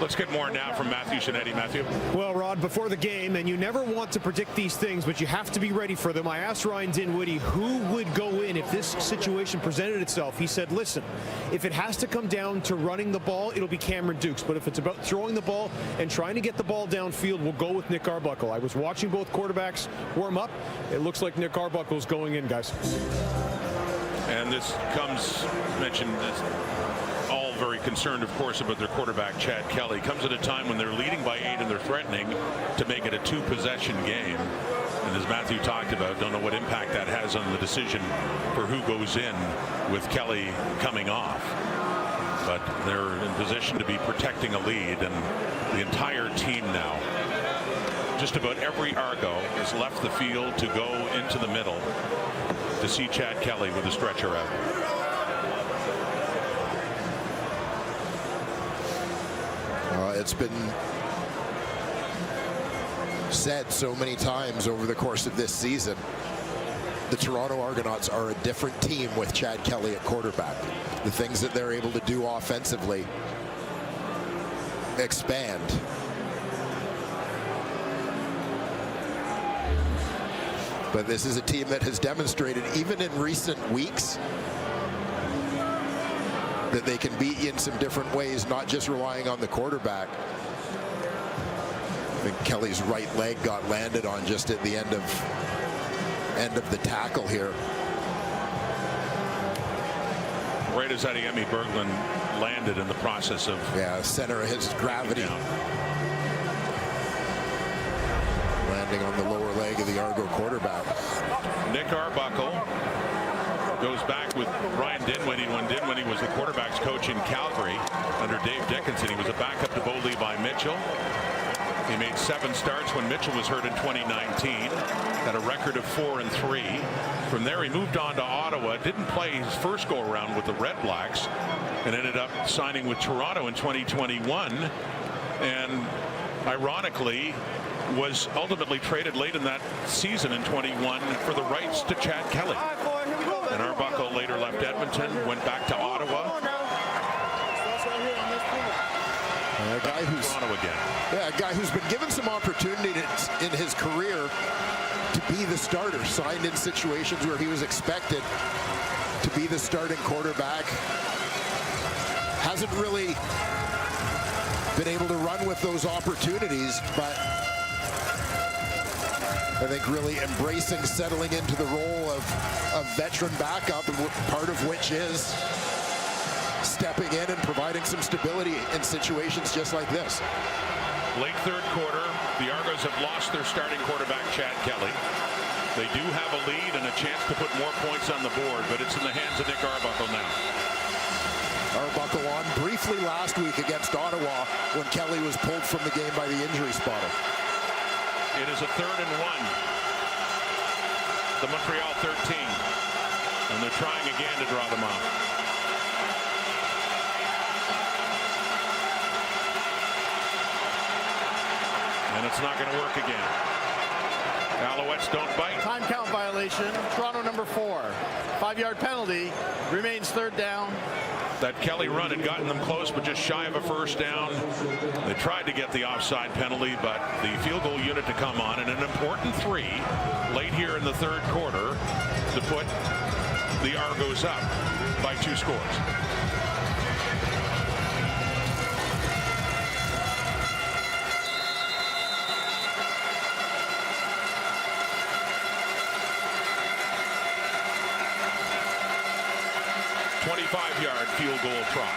Let's get more now from Matthew Shinetti. Matthew. Well, Rod, before the game, and you never want to predict these things, but you have to be ready for them. I asked Ryan Dinwiddie who would go in if this situation presented itself. He said, listen, if it has to come down to running the ball, it'll be Cameron Dukes. But if it's about throwing the ball and trying to get the ball downfield, we'll go with Nick Arbuckle. I was watching both quarterbacks warm up. It looks like Nick Arbuckle's going in, guys. And this comes, mentioned, all very concerned, of course, about their quarterback, Chad Kelly. Comes at a time when they're leading by 8 and they're threatening to make it a 2-possession game. And as Matthew talked about, don't know what impact that has on the decision for who goes in with Kelly coming off. But they're in position to be protecting a lead, and the entire team now, just about every Argo has left the field to go into the middle to see Chad Kelly with a stretcher out. It's been said so many times over the course of this season, the Toronto Argonauts are a different team with Chad Kelly at quarterback. The things that they're able to do offensively expand. But this is a team that has demonstrated, even in recent weeks, that they can beat you in some different ways, not just relying on the quarterback. I think Kelly's right leg got landed on just at the end of the tackle here. Right as Adiemi Berglund landed in the process of center of his gravity. Landing on the lower leg of the Argo quarterback. Nick Arbuckle goes back with Ryan Dinwiddie when Dinwiddie was the quarterback's coach in Calgary under Dave Dickinson. He was a backup to Bo Levi Mitchell. He made 7 starts when Mitchell was hurt in 2019. Had a record of 4-3. From there, he moved on to Ottawa. Didn't play his first go-around with the Red Blacks, and ended up signing with Toronto in 2021. And ironically, was ultimately traded late in that season in 21 for the rights to Chad Kelly. And Arbuckle later left Edmonton, went back to Ottawa. A guy who's Toronto again. Yeah, a guy who's been given some opportunities in his career to be the starter, signed in situations where he was expected to be the starting quarterback. Hasn't really been able to run with those opportunities, but I think really embracing settling into the role of veteran backup, part of which is stepping in and providing some stability in situations just like this. Late third quarter, the Argos have lost their starting quarterback, Chad Kelly. They do have a lead and a chance to put more points on the board, but it's in the hands of Nick Arbuckle now. Arbuckle on briefly last week against Ottawa when Kelly was pulled from the game by the injury spotter. It is a 3rd and 1. The Montreal 13. And they're trying again to draw them off. And it's not going to work again. Alouettes don't bite. Time count violation. Toronto number 4. 5-yard penalty. Remains 3rd down. That Kelly run had gotten them close, but just shy of a first down. They tried to get the offside penalty, but the field goal unit to come on, and an important 3 late here in the third quarter to put the Argos up by 2 scores. Five-yard field goal try.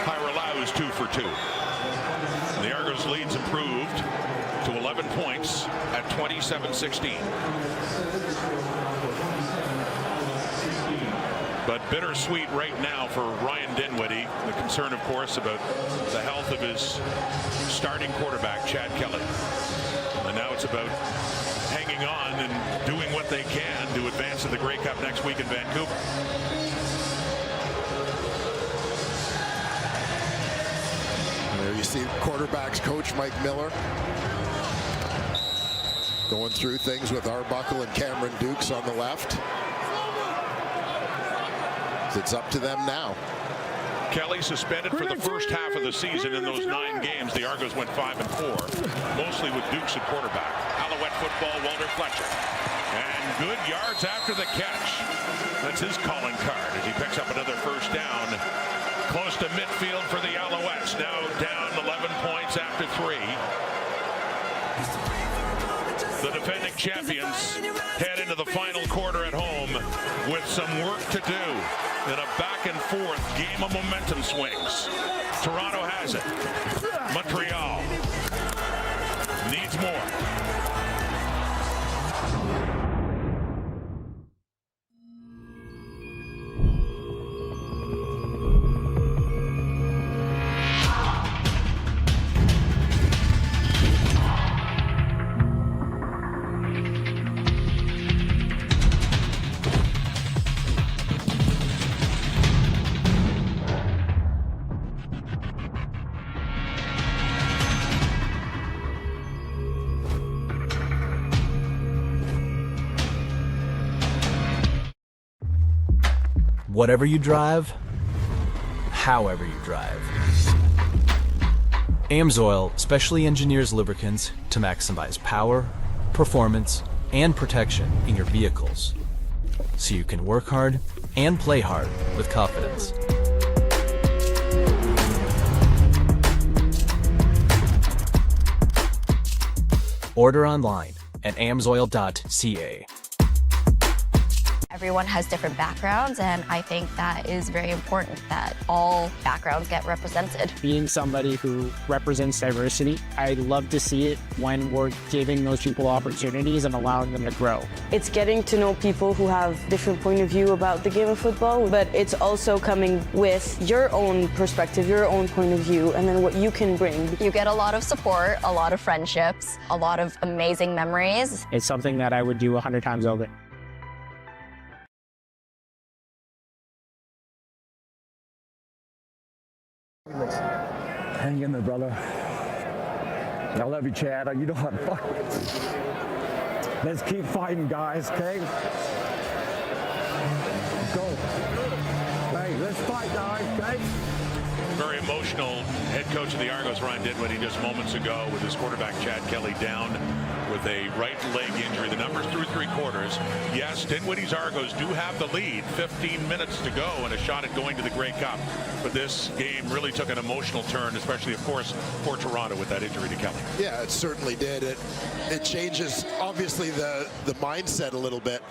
Pyrelau is 2 for 2. The Argos lead's improved to 11 points at 27-16. But bittersweet right now for Ryan Dinwiddie. The concern, of course, about the health of his starting quarterback, Chad Kelly. And now it's about hanging on and doing what they can to advance to the Grey Cup next week in Vancouver. There you see quarterbacks coach Mike Miller going through things with Arbuckle and Cameron Dukes on the left. It's up to them now. Kelly suspended for the first half of the season. In those 9 games, the Argos went 5-4, mostly with Dukes at quarterback. Alouette football, Walter Fletcher. And good yards after the catch. That's his calling card as he picks up another first down. Close to midfield for the Alouettes. Now down 11 points after 3. The defending champions head into the final quarter at home with some work to do in a back and forth game of momentum swings. Toronto has it. Montreal needs more. Whatever you drive, however you drive. AMSOIL specially engineers lubricants to maximize power, performance, and protection in your vehicles, so you can work hard and play hard with confidence. Order online at amsoil.ca. Everyone has different backgrounds, and I think that is very important that all backgrounds get represented. Being somebody who represents diversity, I love to see it when we're giving those people opportunities and allowing them to grow. It's getting to know people who have different point of view about the game of football, but it's also coming with your own perspective, your own point of view, and then what you can bring. You get a lot of support, a lot of friendships, a lot of amazing memories. It's something that I would do 100 times over. Hang in there, brother. I love you, Chad. You know how to fight. Let's keep fighting, guys, okay? Go. Hey, let's fight, guys. Very emotional head coach of the Argos, Ryan Dinwiddie, just moments ago with his quarterback, Chad Kelly, down with a right leg injury. The numbers through 3 quarters. Yes, Dinwiddie's Argos do have the lead. 15 minutes to go and a shot at going to the Grey Cup. But this game really took an emotional turn, especially, of course, for Toronto with that injury to Kelly. Yeah, it certainly did. It changes, obviously, the mindset a little bit.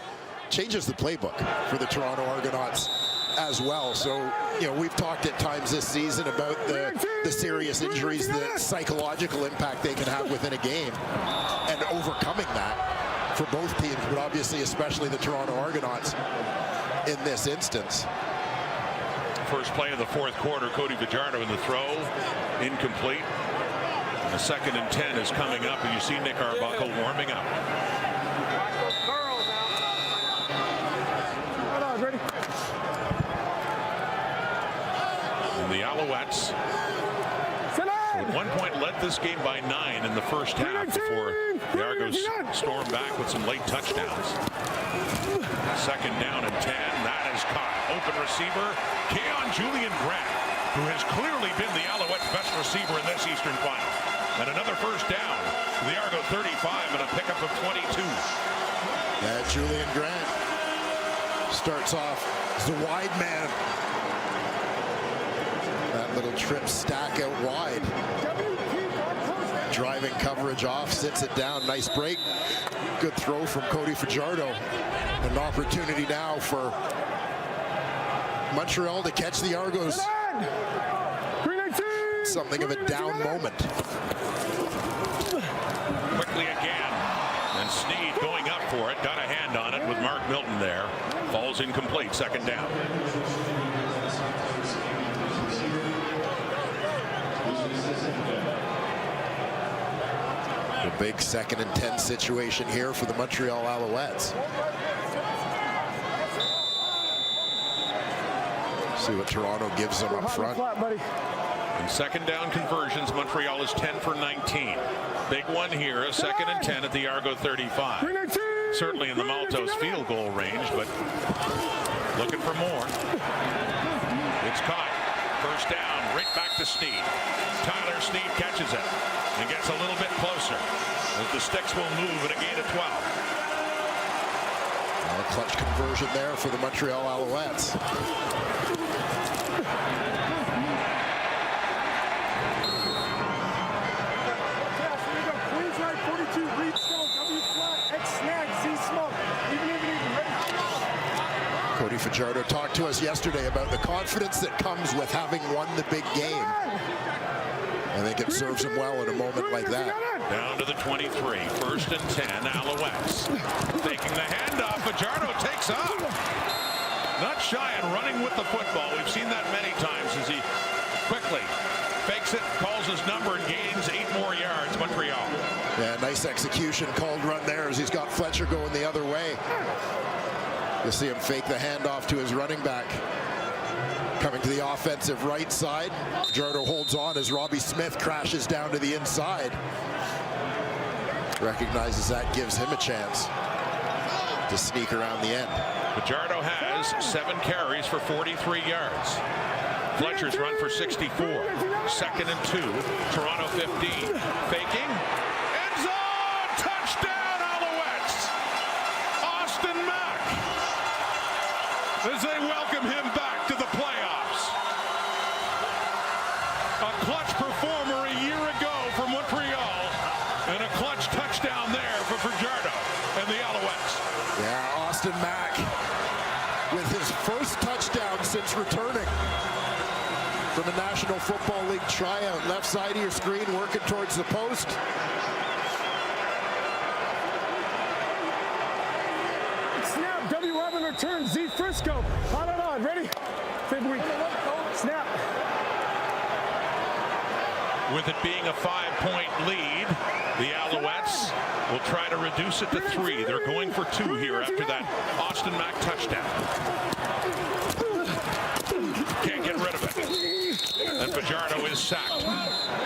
Changes the playbook for the Toronto Argonauts as well. So, you know, we've talked at times this season about the serious injuries, the psychological impact they can have within a game, and overcoming that for both teams, but obviously especially the Toronto Argonauts in this instance. First play of the 4th quarter, Cody Fajardo in the throw, incomplete. The 2nd and 10 is coming up, and you see Nick Arbuckle warming up. The Alouettes at one point led this game by 9 in the first half before the Argos stormed back with some late touchdowns. 2nd down and 10. That is caught. Open receiver, Keon Julian Grant, who has clearly been the Alouettes' best receiver in this Eastern Final. And another first down to the Argo 35 and a pickup of 22. Yeah, Julian Grant starts off as a wide man. That little trip stack out wide. Driving coverage off, sits it down. Nice break. Good throw from Cody Fajardo. An opportunity now for Montreal to catch the Argos. Something of a down moment. Quickly again. And Sneed going up for it. Got a hand on it with Mark Milton there. Falls incomplete. 2nd down. A big 2nd and 10 situation here for the Montreal Alouettes. See what Toronto gives them up front. In 2nd down conversions, Montreal is 10 for 19. Big one here, a 2nd and 10 at the Argo 35. Certainly in the Maltos field goal range, but looking for more. It's caught. First down, right back to Sneed. Tyler Sneed catches it and gets a little bit closer as the sticks will move at a gain of 12. A clutch conversion there for the Montreal Alouettes. Cody Fajardo talked to us yesterday about the confidence that comes with having won the big game. I think it serves him well in a moment like that. Down to the 23. 1st and 10, Alouettes. Taking the handoff, Fajardo takes off. Not shy and running with the football. We've seen that many times as he quickly fakes it, calls his number, and gains 8 more yards, Montreal. Yeah, nice execution, called run there as he's got Fletcher going the other way. You'll see him fake the handoff to his running back. Coming to the offensive right side. Fajardo holds on as Robbie Smith crashes down to the inside. Recognizes that gives him a chance to sneak around the end. Fajardo has 7 carries for 43 yards. Fletcher's run for 64. 2nd and 2. Toronto 15. Faking. End zone! Touchdown, Alouettes! Austin Mack. As they welcome him back to the playoffs. A clutch performer a year ago for Montreal. And a clutch touchdown there for Fajardo and the Alouettes. Yeah, Austin Mack with his first touchdown since returning from the National Football League tryout. Left side of your screen, working towards the post. Snap, W11 return, Z Frisco. On, ready? Big week. Snap. With it being a 5-point lead, the Alouettes will try to reduce it to 3. They're going for 2 here after that Austin Mack touchdown. Can't get rid of it. And Fajardo is sacked.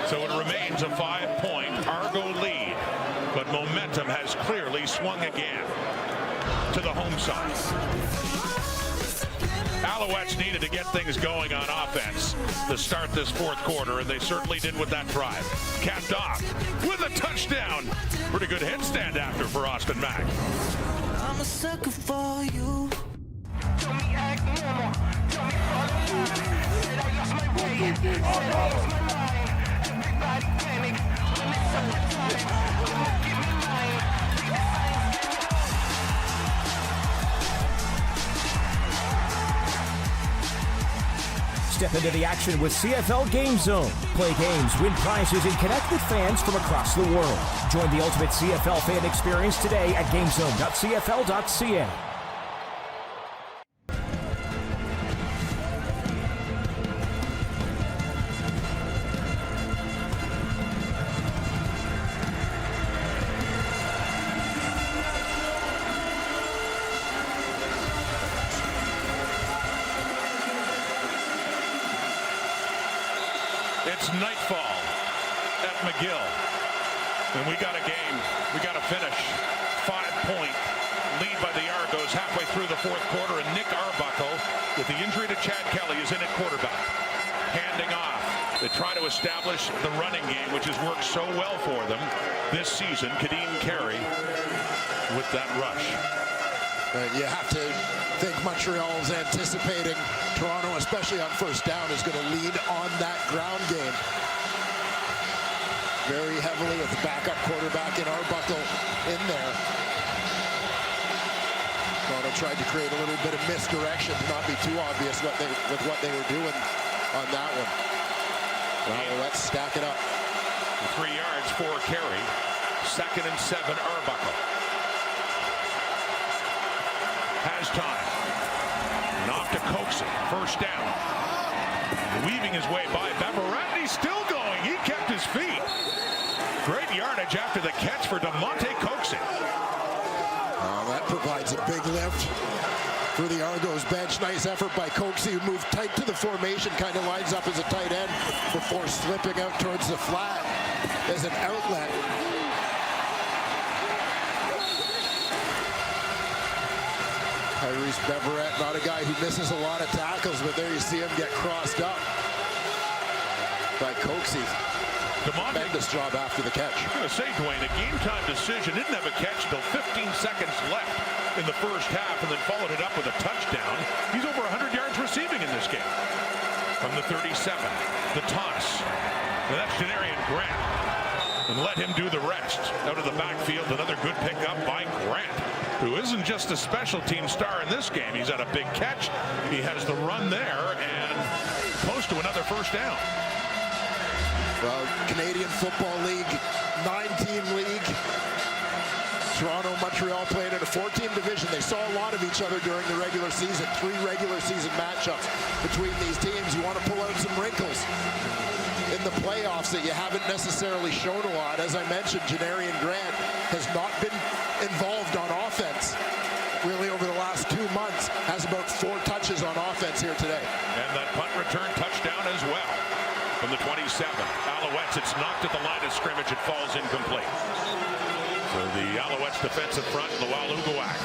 So it remains a 5-point Argo lead. But momentum has clearly swung again to the home side. Alouettes needed to get things going on offense. to start this fourth quarter, and they certainly did with that drive. Capped off with a touchdown. Pretty good headstand after for Austin Mack. I'm a sucker for you. Step into the action with CFL Game Zone. Play games, win prizes, and connect with fans from across the world. Join the ultimate CFL fan experience today at gamezone.cfl.ca. It's nightfall at McGill, and we got a game. We got to finish. 5-point lead by the Argos halfway through the fourth quarter, and Nick Arbuckle, with the injury to Chad Kelly, is in at quarterback. Handing off. They try to establish the running game, which has worked so well for them this season. Kadeem Carey with that rush. You have to think Montreal's anticipating Toronto, especially on first down, is going to lead on that ground game very heavily with the backup quarterback in Arbuckle in there. Toronto tried to create a little bit of misdirection to not be too obvious with what they were doing on that one. Well, let's stack it up. 3 yards for Carey. 2nd and 7, Arbuckle. Has time. And off to Coxie. First down. Weaving his way by Beverett. He's still going. He kept his feet. Great yardage after the catch for DeMonte Coxie. That provides a big lift for the Argos bench. Nice effort by Coxie, who moved tight to the formation, kind of lines up as a tight end before slipping out towards the flat as an outlet. Tyrese Beverett, not a guy who misses a lot of tackles, but there you see him get crossed up by Coxie. Tremendous job after the catch. I'm going to say, Dwayne, a game-time decision. Didn't have a catch till 15 seconds left in the first half, and then followed it up with a touchdown. He's over 100 yards receiving in this game. From the 37, the toss. And that's Janarian Grant. And let him do the rest. Out of the backfield, another good pickup by Grant, who isn't just a special team star in this game. He's had a big catch. He has the run there and close to another first down. Well, Canadian Football League, 9-team league. Toronto, Montreal playing in a 4-team division. They saw a lot of each other during the regular season. 3 regular season matchups between these teams. You want to pull out some wrinkles in the playoffs that you haven't necessarily shown a lot. As I mentioned, Janarian Grant has not been involved on offense really over the last 2 months. Has about 4 touches on offense here today. And that punt return touchdown as well. From the 27, Alouettes, it's knocked at the line of scrimmage. It falls incomplete. So the Alouettes defensive front, Lawal Uguak,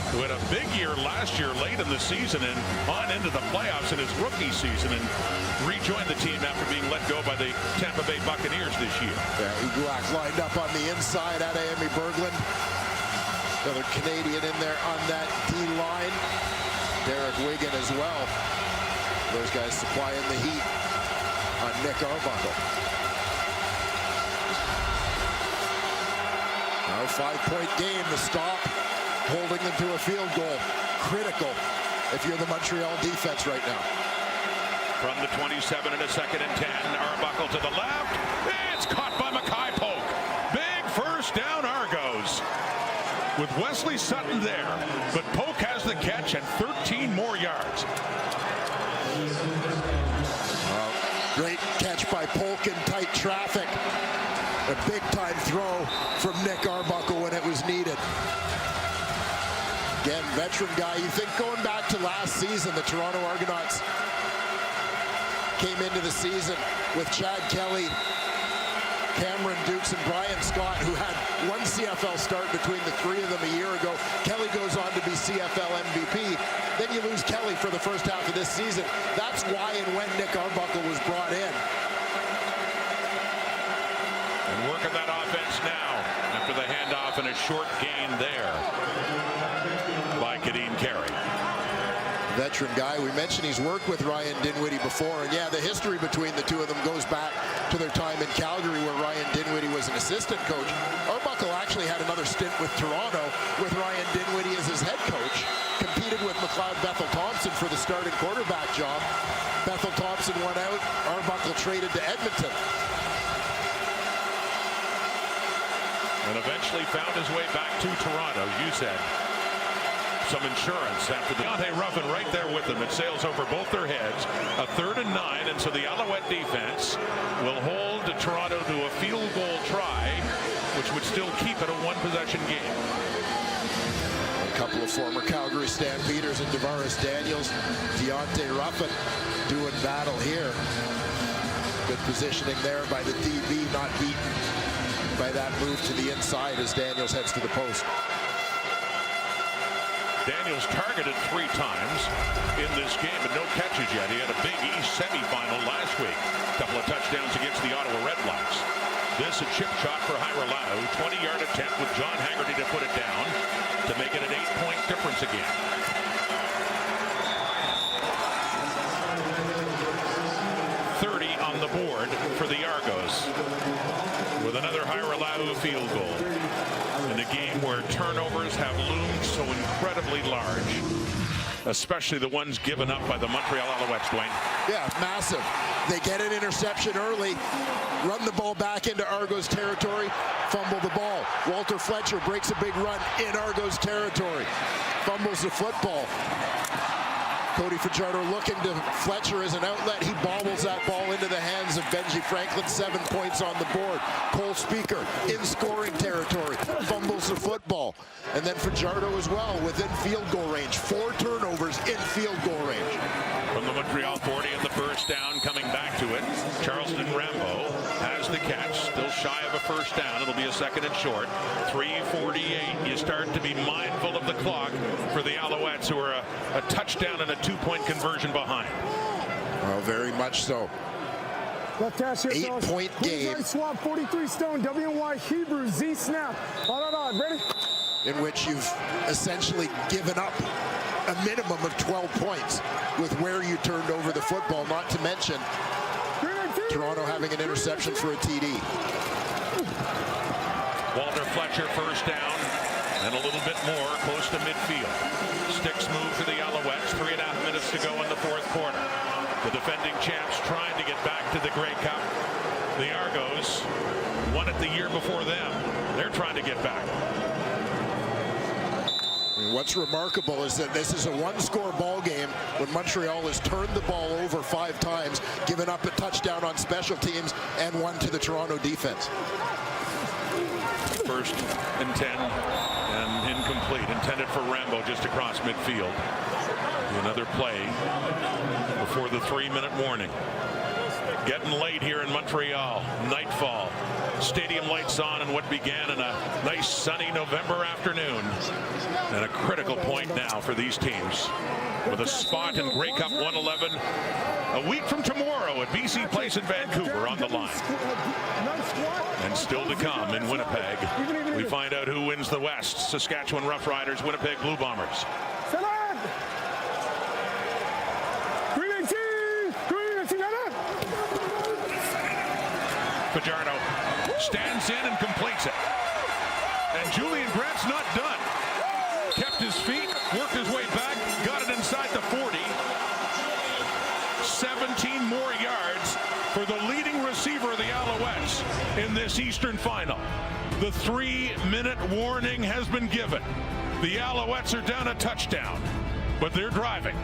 who had a big year last year late in the season and on into the playoffs in his rookie season, and rejoined the team after being let go by the Tampa Bay Buccaneers this year. Yeah, Uguak lined up on the inside at Amy Berglund. Another Canadian in there on that D-line. Derek Wigan as well. Those guys supplying the heat on Nick Arbuckle. Now 5-point game, the stop, holding them to a field goal. Critical if you're the Montreal defense right now. From the 27 and a 2nd and 10, Arbuckle to the left. It's caught by Mackay Polk. Big first down, Argos. With Wesley Sutton there, but Polk has the catch and 13 more yards. Great catch by Polk in tight traffic. A big-time throw from Nick Arbuckle when it was needed. Again, veteran guy. You think going back to last season, the Toronto Argonauts came into the season with Chad Kelly Cameron Dukes and Brian Scott, who had one CFL start between the three of them a year ago. Kelly goes on to be CFL MVP. Then you lose Kelly for the first half of this season. That's why and when Nick Arbuckle was brought in. And working that offense now after the handoff and a short gain there by Kadeen Carey. Veteran guy. We mentioned he's worked with Ryan Dinwiddie before, and yeah, the history between the two of them goes back to their time in Calgary, where Ryan Dinwiddie was an assistant coach. Arbuckle actually had another stint with Toronto with Ryan Dinwiddie as his head coach. Competed with McLeod Bethel Thompson for the starting quarterback job. Bethel Thompson went out. Arbuckle traded to Edmonton. And eventually found his way back to Toronto, you said. Some insurance after the Deontay Ruffin right there with them. It sails over both their heads. A 3rd and 9, and so the Alouette defense will hold Toronto to a field goal try, which would still keep it a one-possession game. A couple of former Calgary Stampeders and Devaris Daniels. Deontay Ruffin doing battle here. Good positioning there by the DB, not beaten by that move to the inside as Daniels heads to the post. Daniels targeted 3 times in this game, but no catches yet. He had a Big East semifinal last week. A couple of touchdowns against the Ottawa Redblacks. This a chip shot for Hyralau. 20-yard attempt with John Haggerty to put it down to make it an 8-point difference again. On the board for the Argos with another Hyralau field goal in a game where turnovers have loomed so incredibly large, especially the ones given up by the Montreal Alouettes, Dwayne. Yeah, massive. They get an interception early, run the ball back into Argos territory, fumble the ball. Walter Fletcher breaks a big run in Argos territory, fumbles the football. Cody Fajardo looking to Fletcher as an outlet. He bobbles that ball into the hands of Benji Franklin. 7 points on the board. Cole Speaker in scoring territory. Fumbles the football. And then Fajardo as well within field goal range. 4 turnovers in field goal range. From the Montreal 40 and the first down, coming back to it. Charleston Rambo has the catch. Still shy of a first down. It'll be a 2nd and short. 3:48. You start to be mindful of the clock for the Alouettes, who are a touchdown and a 2-point conversion behind. Well, very much so. Left hash here, 8-point game. Right swap, 43 stone, WY Hebrew, Z snap. On, ready? In which you've essentially given up a minimum of 12 points with where you turned over the football, not to mention Toronto having an interception for a TD. Walter Fletcher first down and a little bit more close to midfield. Sticks move for the Alouettes. 3.5 minutes to go in the 4th quarter. The defending champs trying to get back to the Grey Cup. The Argos won it the year before them. They're trying to get back. What's remarkable is that this is a 1-score ball game when Montreal has turned the ball over 5 times, given up a touchdown on special teams, and 1 to the Toronto defense. 1st and 10 and incomplete. Intended for Rambo just across midfield. Another play before the 3-minute warning. Getting late here in Montreal. Nightfall. Stadium lights on in what began in a nice sunny November afternoon. And a critical point now for these teams. With a spot in Grey Cup 111 a week from tomorrow at BC Place in Vancouver on the line. And still to come in Winnipeg, we find out who wins the West. Saskatchewan Roughriders, Winnipeg Blue Bombers. Fajardo stands in and completes it. And Julian Grant's not done. Kept his feet, worked his way back, got it inside the 40. 17 more yards for the leading receiver of the Alouettes in this Eastern Final. The 3-minute warning has been given. The Alouettes are down a touchdown, but they're driving.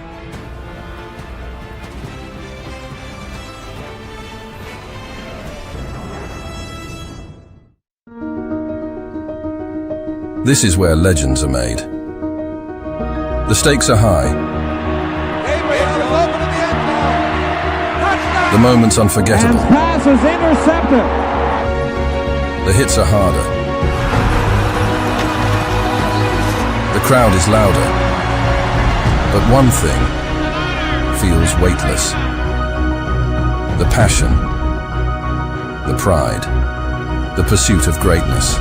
This is where legends are made. The stakes are high. The moment's unforgettable. Pass is intercepted. The hits are harder. The crowd is louder. But one thing feels weightless. The passion, the pride, the pursuit of greatness.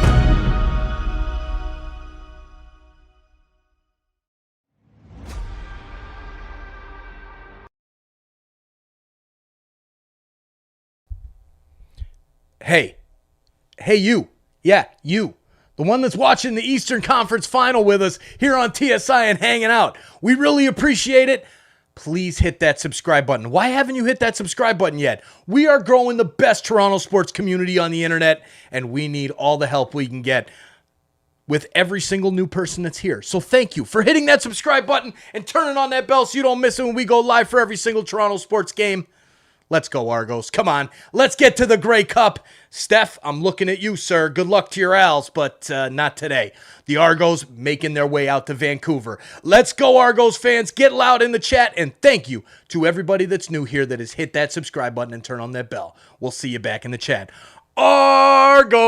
Hey you. Yeah, you. The one that's watching the Eastern Conference Final with us here on TSI and hanging out. We really appreciate it. Please hit that subscribe button. Why haven't you hit that subscribe button yet? We are growing the best Toronto sports community on the internet, and we need all the help we can get with every single new person that's here. So thank you for hitting that subscribe button and turning on that bell so you don't miss it when we go live for every single Toronto sports game. Let's go, Argos. Come on. Let's get to the Grey Cup. Steph, I'm looking at you, sir. Good luck to your Als, but not today. The Argos making their way out to Vancouver. Let's go, Argos fans. Get loud in the chat, and thank you to everybody that's new here that has hit that subscribe button and turn on that bell. We'll see you back in the chat. Argos!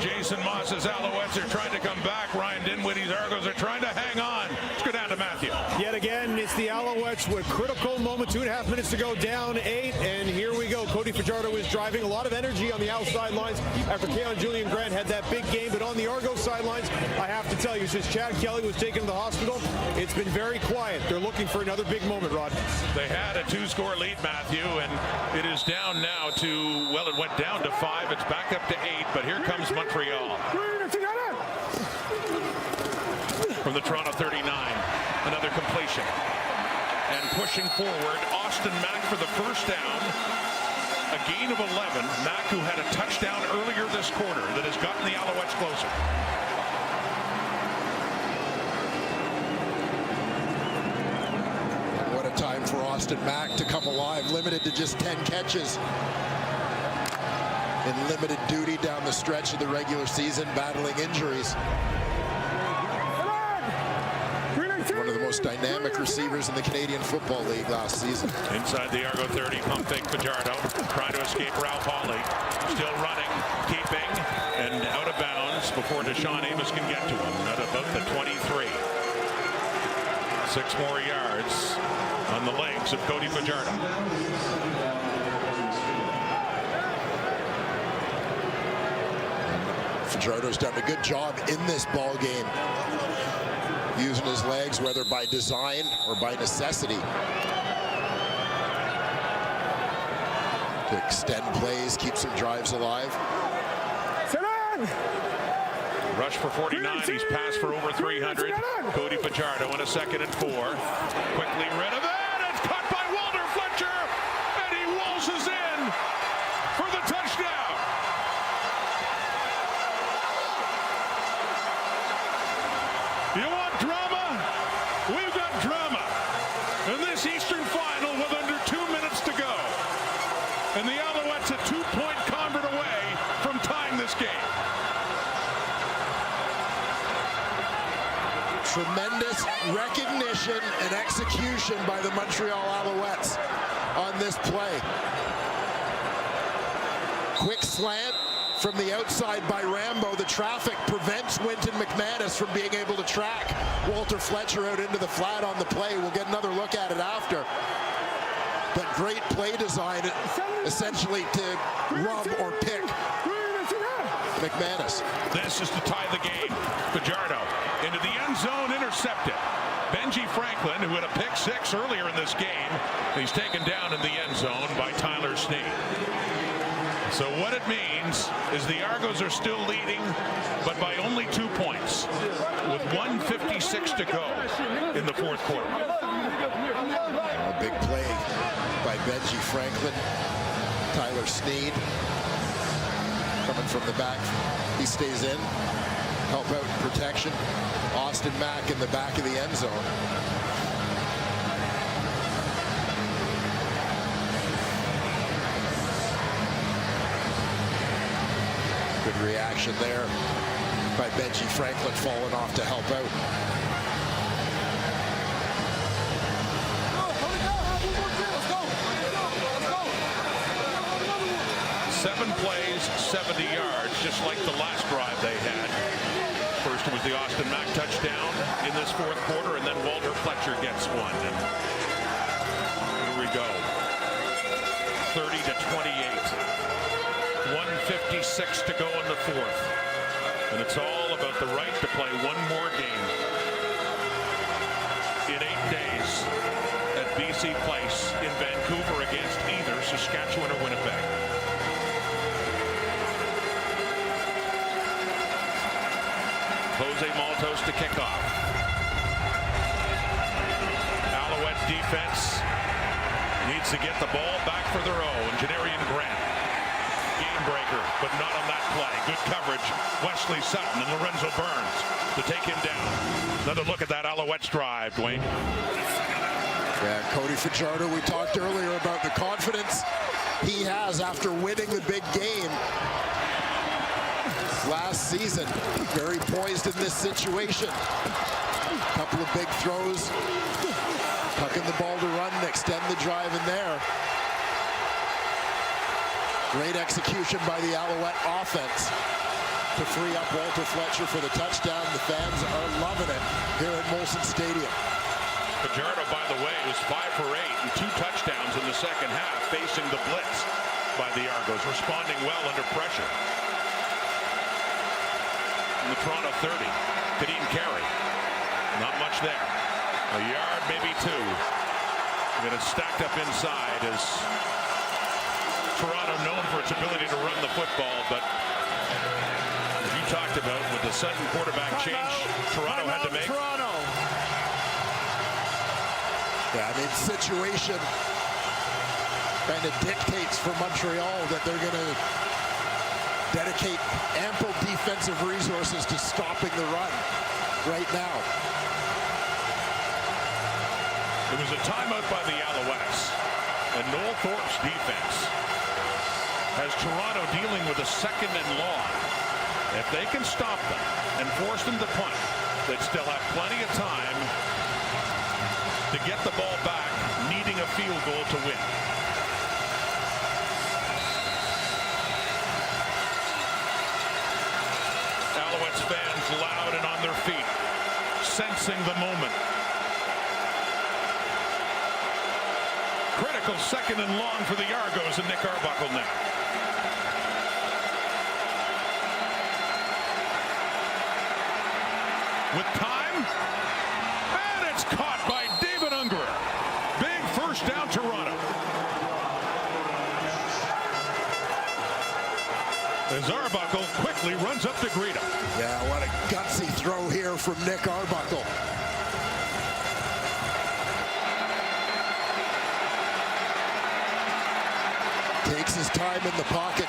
Jason Moss's Alouettes are trying to come back. Ryan Dinwiddie's Argos are trying to hang on. Let's go down to Matthew. Yet again, it's the Alouettes with critical moment, 2.5 minutes to go, down 8, and here we go. Cody Fajardo is driving a lot of energy on the outside lines after Keon Julian Grant had that big game, but on the Argos sidelines, I have to tell you, since Chad Kelly was taken to the hospital, it's been very quiet. They're looking for another big moment, Rod. They had a 2-score lead, Matthew, and it is down now to, well, it went down to 5. It's back up to 8, but here comes Montreal. From the Toronto 39, another completion. And pushing forward, Austin Mack for the first down. A gain of 11. Mack, who had a touchdown earlier this quarter, that has gotten the Alouettes closer. What a time for Austin Mack to come alive, limited to just 10 catches. In limited duty down the stretch of the regular season, battling injuries. One of the most dynamic receivers in the Canadian Football League last season. Inside the Argo 30, pump fake Fajardo, trying to escape Ralph Hawley. Still running, keeping, and out of bounds before Deshaun Amos can get to him. At about the 23. 6 more yards on the legs of Cody Fajardo. Fajardo's done a good job in this ball game, using his legs, whether by design or by necessity, to extend plays, keep some drives alive. Rush for 49. He's passed for over 300. Cody Fajardo in a 2nd and 4. Quickly rid of it. It's caught by Walter Fletcher, and he waltzes in for the touchdown. You want drama? We've got drama in this Eastern Final with under 2 minutes to go. And the Alouettes a 2-point convert away from tying this game. Tremendous recognition and execution by the Montreal Alouettes on this play. Quick slant from the outside by Rambo. The traffic prevents Winton McManus from being able to track Walter Fletcher out into the flat on the play. We'll get another look at it after. But great play design, essentially to rub or pick McManus. This is to tie the game. Fajardo into the end zone, intercepted. Benji Franklin, who had a pick 6 earlier in this game, he's taken down in the end zone by Tyler Snead. So what it means is the Argos are still leading, but by only 2 points, with 1:56 to go in the 4th quarter. A big play by Benji Franklin. Tyler Snead coming from the back. He stays in. Help out in protection. Austin Mack in the back of the end zone. Good reaction there by Benji Franklin, falling off to help out. 7 plays, 70 yards, just like the last drive they had. First was the Austin Mack touchdown in this fourth quarter, and then Walter Fletcher gets one. And here we go. 30-28. 1:56 to go in the fourth. And it's all about the right to play one more game in 8 days at BC Place in Vancouver against either Saskatchewan or Winnipeg. Jose Maltos to kick off. Alouette defense needs to get the ball back for their own. Janarian Grant, game breaker, but not on that play. Good coverage. Wesley Sutton and Lorenzo Burns to take him down. Another look at that Alouettes drive, Dwayne. Yeah, Cody Fajardo, we talked earlier about the confidence he has after winning the big game last season. Very poised in this situation. Couple of big throws. Tucking the ball to run and extend the drive in there. Great execution by the Alouette offense to free up Walter Fletcher for the touchdown. The fans are loving it here at Molson Stadium. Fajardo, by the way, was 5 for 8 and 2 touchdowns in the second half, facing the blitz by the Argos, responding well under pressure. In the Toronto 30, Kadeem Carey, not much there. A yard, maybe 2. And it's stacked up inside as Toronto known for its ability to run the football, but as you talked about with the sudden quarterback change Toronto had to make. Yeah, I mean, situation kind of dictates for Montreal that they're going to dedicate ample defensive resources to stopping the run right now. It was a timeout by the Alouettes, and Noel Thorpe's defense has Toronto dealing with a 2nd and long. If they can stop them and force them to punt, they'd still have plenty of time to get the ball back, needing a field goal to win. Alouettes fans loud and on their feet, sensing the moment. Critical 2nd and long for the Argos and Nick Arbuckle now. With time, and it's caught by David Ungerer. Big first down, Toronto. As Arbuckle quickly runs up to greet him. Yeah, what a gutsy throw here from Nick Arbuckle. Takes his time in the pocket,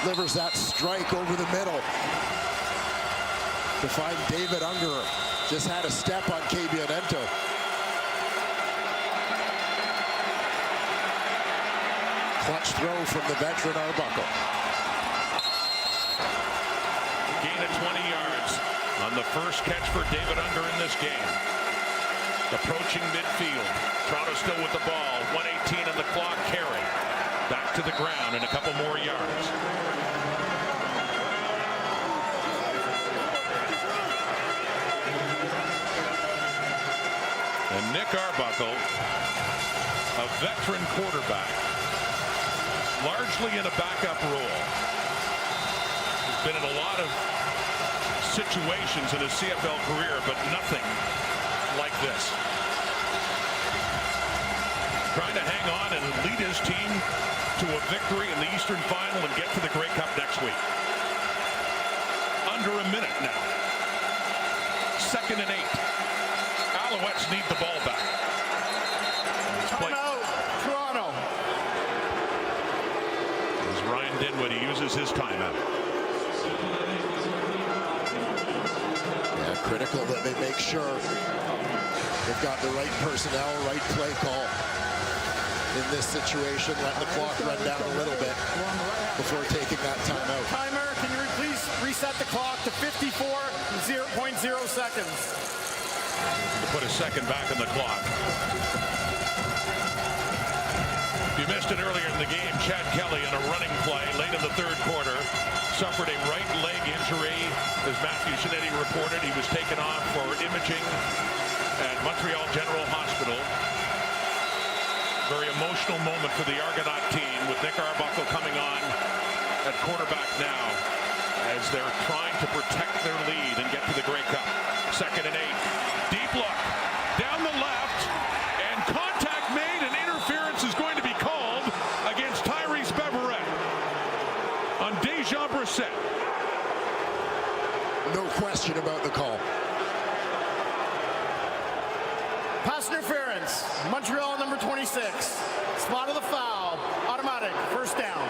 delivers that strike over the middle to find David Ungerer. Just had a step on Cabianento. Clutch throw from the veteran Arbuckle. Gain of 20 yards on the first catch for David Ungerer in this game. Approaching midfield. Toronto still with the ball. 1:18 on the clock. Carey back to the ground and a couple more yards. And Nick Arbuckle, a veteran quarterback, largely in a backup role. He's been in a lot of situations in his CFL career, but nothing like this. Trying to hang on and lead his team to a victory in the Eastern Final and get to the Grey Cup next week. Under a minute now. 2nd and 8. Alouettes need the ball back. Timeout, Toronto. As Ryan Dinwiddie uses his timeout. Yeah, critical that they make sure they've got the right personnel, right play call in this situation. Let the clock run down a little bit before taking that timeout. Timer, can you please reset the clock to 54.0 seconds? To put a second back on the clock. If you missed missed it earlier in the game. Chad Kelly in a running play late in the third quarter suffered a right leg injury. As Matthew Shinetti reported, he was taken off for imaging at Montreal General Hospital. Very emotional moment for the Argonaut team with Nick Arbuckle coming on at quarterback now as they're trying to protect their lead and get to the Grey Cup. 2nd and 8. Deep look down the left, and contact made, and interference is going to be called against Tyrese Beverett on Dejan Brissett. No question about the call. Pass interference. Montreal number 26. Spot of the foul. Automatic. First down.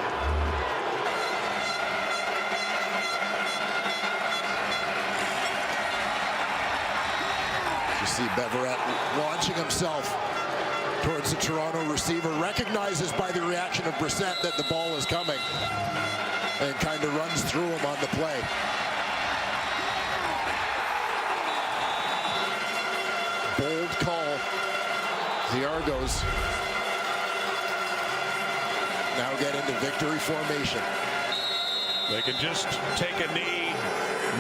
You see Beverett launching himself towards the Toronto receiver, recognizes by the reaction of Brissett that the ball is coming, and kind of runs through him on the play. Bold call. The Argos now get into victory formation. They can just take a knee.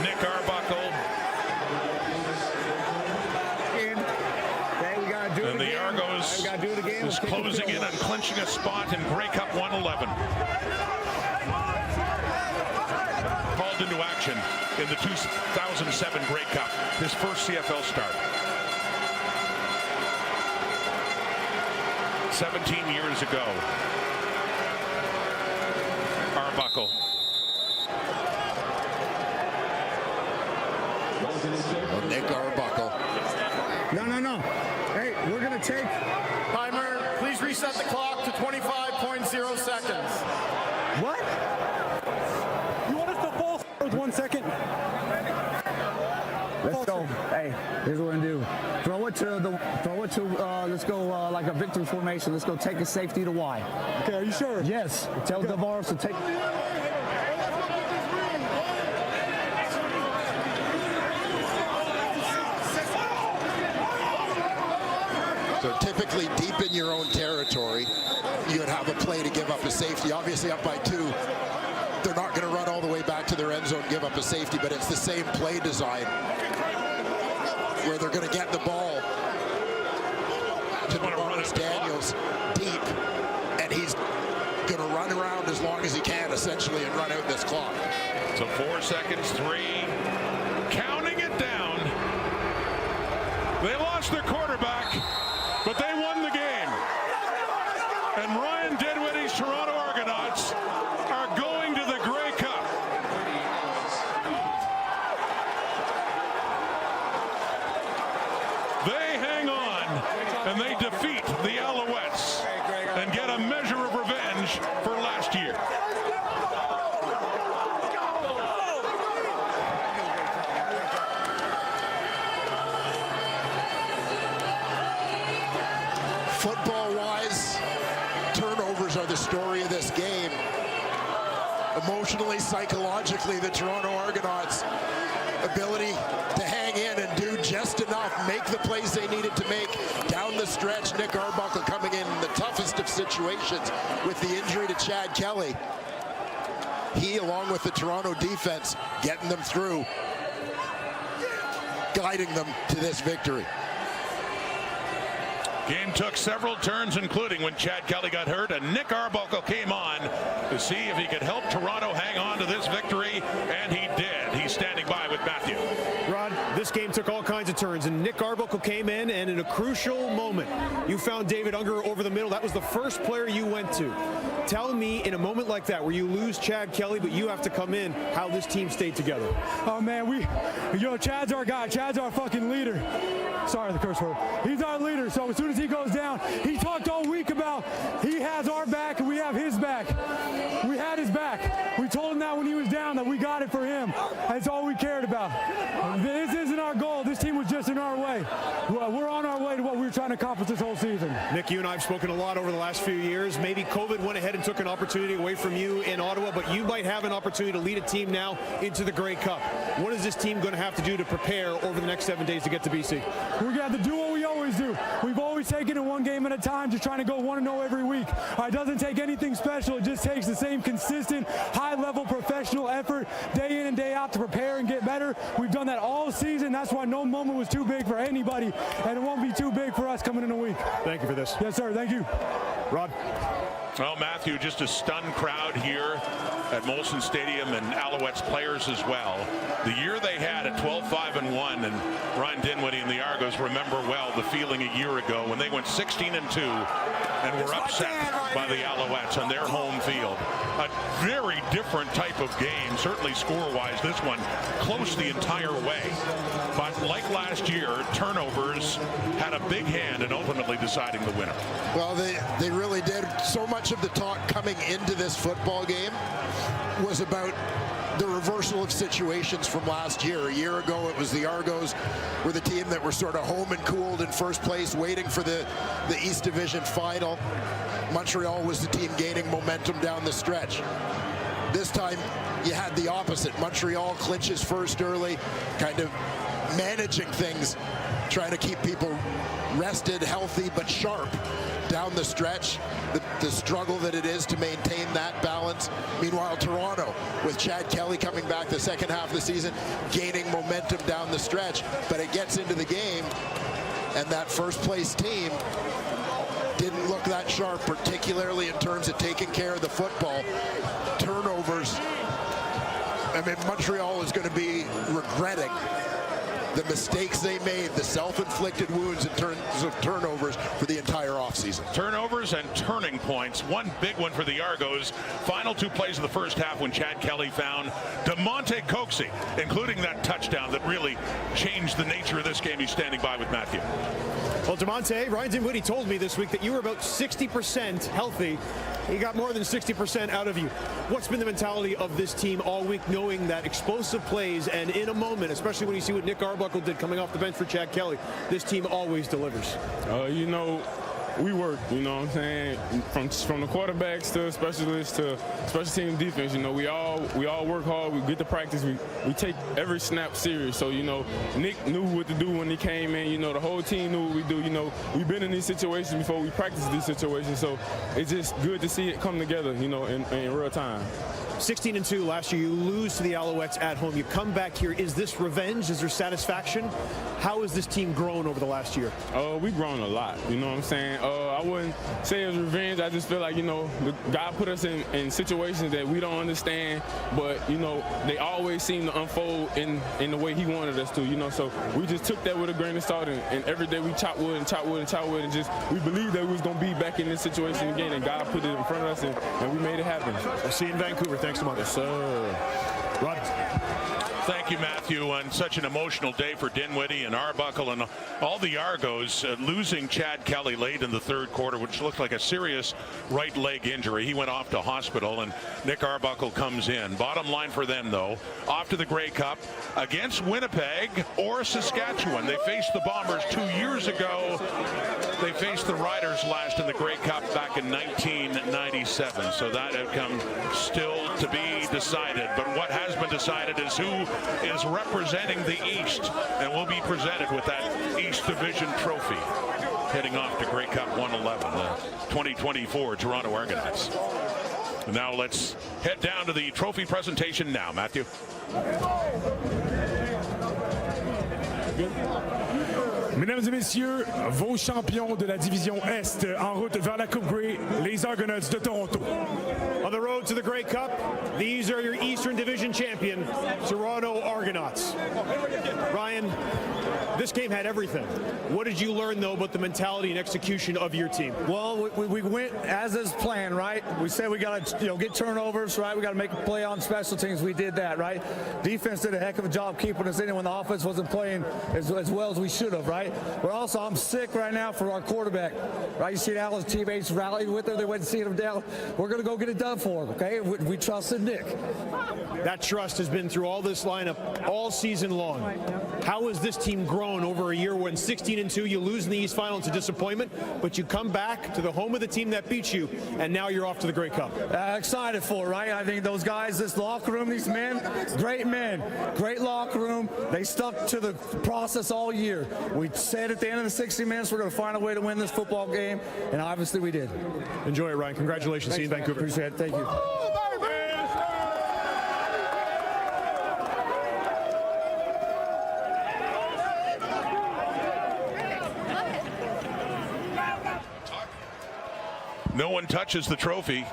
Nick Arbuckle. And the Argos is closing in on clinching a spot in Grey Cup 111. Called into action in the 2007 Grey Cup, his first CFL start. 17 years ago. Arbuckle. Nick Arbuckle. No. Hey, we're going to take... Timer, please reset the clock to 25.0 seconds. What? You want us to fall with 1 second? Let's go. Hey, here's what we're going to do. Throw it to, let's go like a victory formation. Let's go take a safety to Y. Okay, are you sure? Yes. Tell Devars to take... So typically deep in your own territory, you would have a play to give up a safety. Obviously up by 2, they're not going to run all the way back to their end zone and give up a safety, but it's the same play design where they're going to get the ball to Morris Daniels deep, and he's going to run around as long as he can, essentially, and run out this clock. So 4 seconds, 3, counting it down. They lost their quarterback, but they won the game. And Ryan Dinwiddie's Toronto Argonauts are going to the Grey Cup. They hang on, and they defeat the Alouettes and get a measure of revenge for last year. Football-wise, turnovers are the story of this game. Emotionally, psychologically, the Toronto Argonauts' ability to hang in and do just enough, make the plays they needed to make down the stretch. Nick Arbuckle coming in the toughest of situations with the injury to Chad Kelly. He, along with the Toronto defense, getting them through, guiding them to this victory. Game took several turns, including when Chad Kelly got hurt, and Nick Arbuckle came on to see if he could help Toronto hang on to this victory, and he did. He's standing by with Matthew. Rod, this game took all kinds of turns, and Nick Arbuckle came in, and in a crucial moment, you found David Unger over the middle. That was the first player you went to. Tell me, in a moment like that, where you lose Chad Kelly, but you have to come in, how this team stayed together. Oh, man, Chad's our guy. Chad's our fucking leader. Sorry, the curse word. He's our leader, so as soon as he goes down, he talked all week about he has our back and we have his back. We had his back. We told him that when he was down, that we got it for him. That's all we cared about. This isn't our goal. This team was just in our way. We're on our way to what we were trying to accomplish this whole season. Nick, you and I have spoken a lot over the last few years. Maybe COVID went ahead and took an opportunity away from you in Ottawa, but you might have an opportunity to lead a team now into the Grey Cup. What is this team going to have to do to prepare over the next 7 days to get to BC? We got to do what we always do. We've always taken it one game at a time, just trying to go 1-0 every week. It doesn't take anything special. It just takes the same consistent, high-level professional effort day in and day out to prepare and get better. We've done that all season. That's why no moment was too big for anybody, and it won't be too big for us coming in a week. Thank you for this. Yes, sir. Thank you. Rod. Well, Matthew, just a stunned crowd here at Molson Stadium, and Alouettes players as well. The year they had at 12-5-1, and Ryan Dinwiddie and the Argos remember well the feeling a year ago when they went 16-2 and were upset by the Alouettes on their home field. A very different type of game, certainly score-wise. This one close the entire way. But like last year, turnovers had a big hand in ultimately deciding the winner. Well, they really did. So much of the talk coming into this football game was about the reversal of situations from last year. A year ago, it was the Argos were the team that were sort of home and cooled in first place, waiting for the East Division final. Montreal was the team gaining momentum down the stretch. This time, you had the opposite. Montreal clinches first early, kind of managing things, trying to keep people rested, healthy, but sharp down the stretch. The struggle that it is to maintain that balance. Meanwhile, Toronto, with Chad Kelly coming back the second half of the season, gaining momentum down the stretch. But it gets into the game, and that first place team didn't look that sharp, particularly in terms of taking care of the football. Turnovers. I mean, Montreal is going to be regretting the mistakes they made, the self-inflicted wounds in terms of turnovers for the entire offseason. Turnovers and turning points. One big one for the Argos. Final two plays of the first half when Chad Kelly found DeMonte Coxey, including that touchdown that really changed the nature of this game. He's standing by with Matthew. Well, DeMonte, Ryan Dinwiddie told me this week that you were about 60% healthy. He got more than 60% out of you. What's been the mentality of this team all week, knowing that explosive plays and in a moment, especially when you see what Nick Arbuckle did coming off the bench for Chad Kelly, this team always delivers? You know, we work, you know what I'm saying, from the quarterbacks to specialists to special team defense. You know, we all work hard. We get to practice. We take every snap serious. So, you know, Nick knew what to do when he came in. You know, the whole team knew what we do. You know, we've been in these situations before. We practiced these situations. So it's just good to see it come together, you know, in real time. 16-2 last year. You lose to the Alouettes at home. You come back here. Is this revenge? Is there satisfaction? How has this team grown over the last year? We've grown a lot. You know what I'm saying? I wouldn't say it was revenge. I just feel like, you know, God put us in situations that we don't understand, but, you know, they always seem to unfold in the way he wanted us to, you know. So we just took that with a grain of salt, and every day we chop wood and chop wood and chop wood, and just we believed that we was going to be back in this situation again, and God put it in front of us, and we made it happen. We'll see you in Vancouver. Thanks so much. Yes, sir. Rod. Thank you, Matthew. On such an emotional day for Dinwiddie and Arbuckle and all the Argos, losing Chad Kelly late in the third quarter, which looked like a serious right leg injury. He went off to hospital, and Nick Arbuckle comes in. Bottom line for them, though, off to the Grey Cup against Winnipeg or Saskatchewan. They faced the Bombers 2 years ago. They faced the Riders last in the Grey Cup back in 1997. So that outcome still to be decided. But what has been decided is who is representing the East and will be presented with that East Division trophy heading off to Grey Cup 111, the 2024 Toronto Argonauts. Now let's head down to the trophy presentation now, Matthew. Mesdames et messieurs, vos champions de la division Est en route vers la Coupe Grey, les Argonauts de Toronto. On the road to the Grey Cup, these are your Eastern Division champion, Toronto Argonauts. Ryan, this game had everything. What did you learn, though, about the mentality and execution of your team? Well, we went as is planned, right? We said we got to, get turnovers, right? We got to make a play on special teams. We did that, right? Defense did a heck of a job keeping us in it when the offense wasn't playing as well as we should have, right? But also, I'm sick right now for our quarterback, right? You see all his teammates rallied with him. They went to see him down. We're going to go get it done for him, okay? We trusted Nick. That trust has been through all this lineup all season long. How has this team grown over a year when 16-2, you lose in the East Final? It's a disappointment, but you come back to the home of the team that beat you, and now you're off to the Grey Cup. Excited for it, right? I think those guys, this locker room, these men, great locker room. They stuck to the process all year. We said at the end of the 60 minutes, we're going to find a way to win this football game, and obviously we did. Enjoy it, Ryan. Congratulations. See you in Vancouver. Appreciate it. Thank you. No one touches the trophy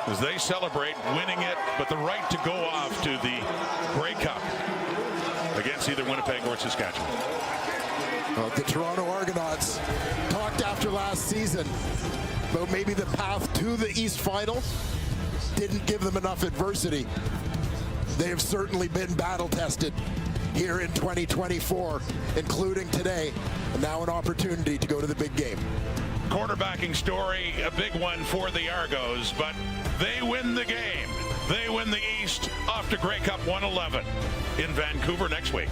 as they celebrate winning it, but the right to go off to the Grey Cup against either Winnipeg or Saskatchewan. The Toronto Argonauts talked after last season about maybe the path to the East Final didn't give them enough adversity. They have certainly been battle-tested here in 2024, including today, and now an opportunity to go to the big game. Quarterbacking story, a big one for the Argos, but they win the game. They win the East off to Grey Cup 111 in Vancouver next week.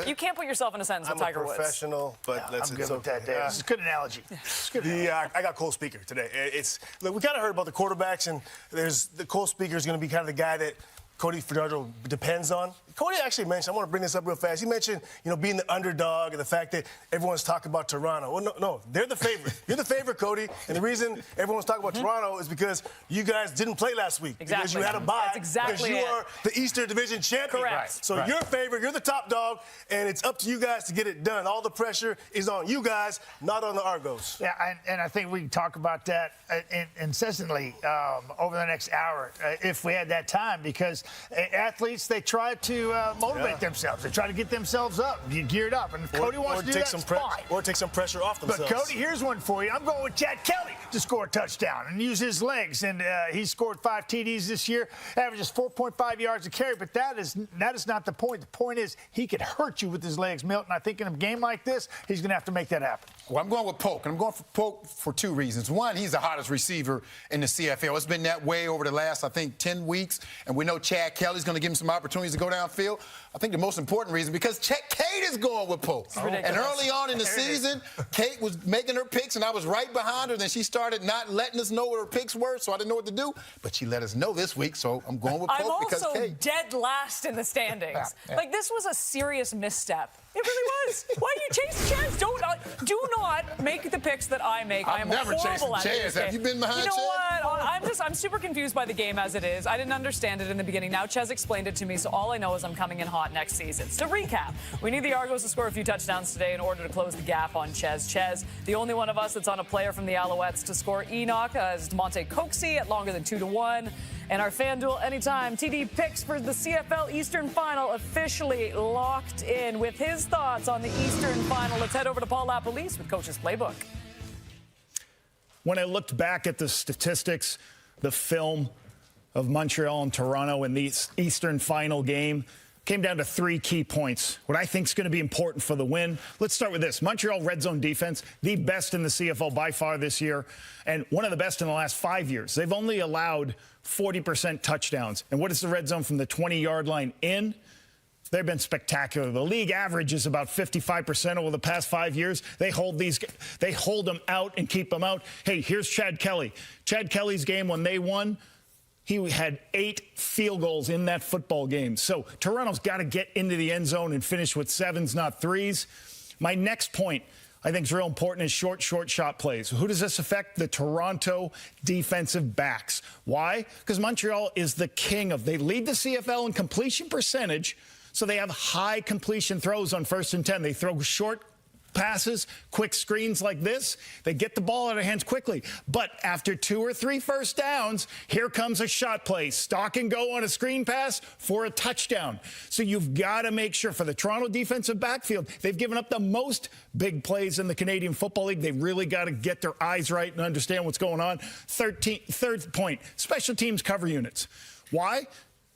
You can't put yourself in a sentence with Tiger Woods. I'm a professional, but I'm good with that, Dave. It's a good analogy. I got Cole Speaker today. Look, we kind of heard about the quarterbacks, and the Cole Speaker is going to be kind of the guy that Cody Fajardo depends on. Cody actually mentioned, I want to bring this up real fast. He mentioned, being the underdog and the fact that everyone's talking about Toronto. Well, no, they're the favorite. You're the favorite, Cody. And the reason everyone's talking about Toronto is because you guys didn't play last week. Exactly. Because you had a bye. That's exactly because you are the Eastern Division champion. Correct. So you're favorite, you're the top dog, and it's up to you guys to get it done. All the pressure is on you guys, not on the Argos. Yeah, and I think we can talk about that incessantly over the next hour if we had that time, because athletes, they try to motivate themselves. They try to get themselves up, geared up. And if Cody wants to do that, fine. Or take some pressure off themselves. But Cody, here's one for you. I'm going with Chad Kelly to score a touchdown and use his legs. And he scored 5 TDs this year, averages 4.5 yards a carry. But that is not the point. The point is he could hurt you with his legs, Milton. I think in a game like this, he's going to have to make that happen. Well, I'm going with Polk, and I'm going for Polk for 2 reasons. One, he's the hottest receiver in the CFL. It's been that way over the last, 10 weeks, and we know Chad Kelly's going to give him some opportunities to go downfield. I think the most important reason, because Kate is going with Polk. And early on in the season, Kate was making her picks, and I was right behind her. Then she started not letting us know what her picks were, so I didn't know what to do. But she let us know this week, so I'm going with Polk because Kate. I'm also dead last in the standings. Like, this was a serious misstep. It really was. Why do you chase Chance? Do not make the picks that I make. I am never horrible at Chance. Have you been behind Chance? You know Chance? what? I'm super confused by the game as it is. I didn't understand it in the beginning. Now Ches explained it to me, so all I know is I'm coming in hot next season. So to recap, we need the Argos to score a few touchdowns today in order to close the gap on Ches. Ches, the only one of us that's on a player from the Alouettes to score Enoch, is Demonte Coxey at longer than 2-1. And our FanDuel Anytime TD picks for the CFL Eastern Final officially locked in. With his thoughts on the Eastern Final, let's head over to Paul LaPolice with Coach's Playbook. When I looked back at the statistics, the film of Montreal and Toronto in the Eastern Final game, came down to 3 key points. What I think is going to be important for the win. Let's start with this. Montreal red zone defense, the best in the CFL by far this year, and one of the best in the last 5 years. They've only allowed 40% touchdowns. And what is the red zone from the 20-yard line in? They've been spectacular. The league average is about 55% over the past 5 years. They hold them out and keep them out. Hey, here's Chad Kelly. Chad Kelly's game when they won, he had 8 field goals in that football game. So Toronto's got to get into the end zone and finish with 7s, not 3s. My next point I think is real important is short shot plays. Who does this affect? The Toronto defensive backs. Why? Because Montreal is the king of, they lead the CFL in completion percentage, so they have high completion throws on 1st and 10. They throw short passes, quick screens like this. They get the ball out of their hands quickly. But after 2 or 3 first downs, here comes a shot play. Stock and go on a screen pass for a touchdown. So you've got to make sure for the Toronto defensive backfield, they've given up the most big plays in the Canadian Football League. They've really got to get their eyes right and understand what's going on. Third point, special teams cover units. Why?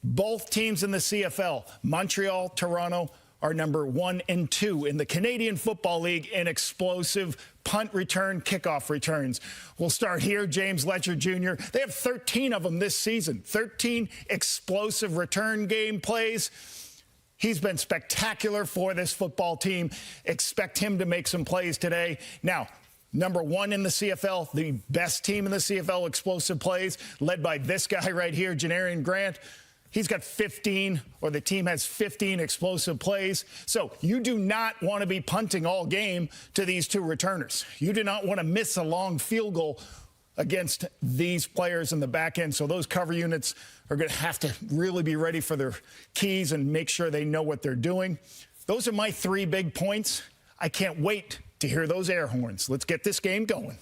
Both teams in the CFL, Montreal, Toronto, are number 1 and 2 in the Canadian Football League in explosive punt return, kickoff returns. We'll start here. James Letcher Jr. They have 13 of them this season. 13 explosive return game plays. He's been spectacular for this football team. Expect him to make some plays today. Now, number one in the CFL, the best team in the CFL, explosive plays, led by this guy right here, Janarian Grant. He's got 15, or the team has 15 explosive plays. So you do not want to be punting all game to these two returners. You do not want to miss a long field goal against these players in the back end. So those cover units are going to have to really be ready for their keys and make sure they know what they're doing. Those are my 3 big points. I can't wait to hear those air horns. Let's get this game going.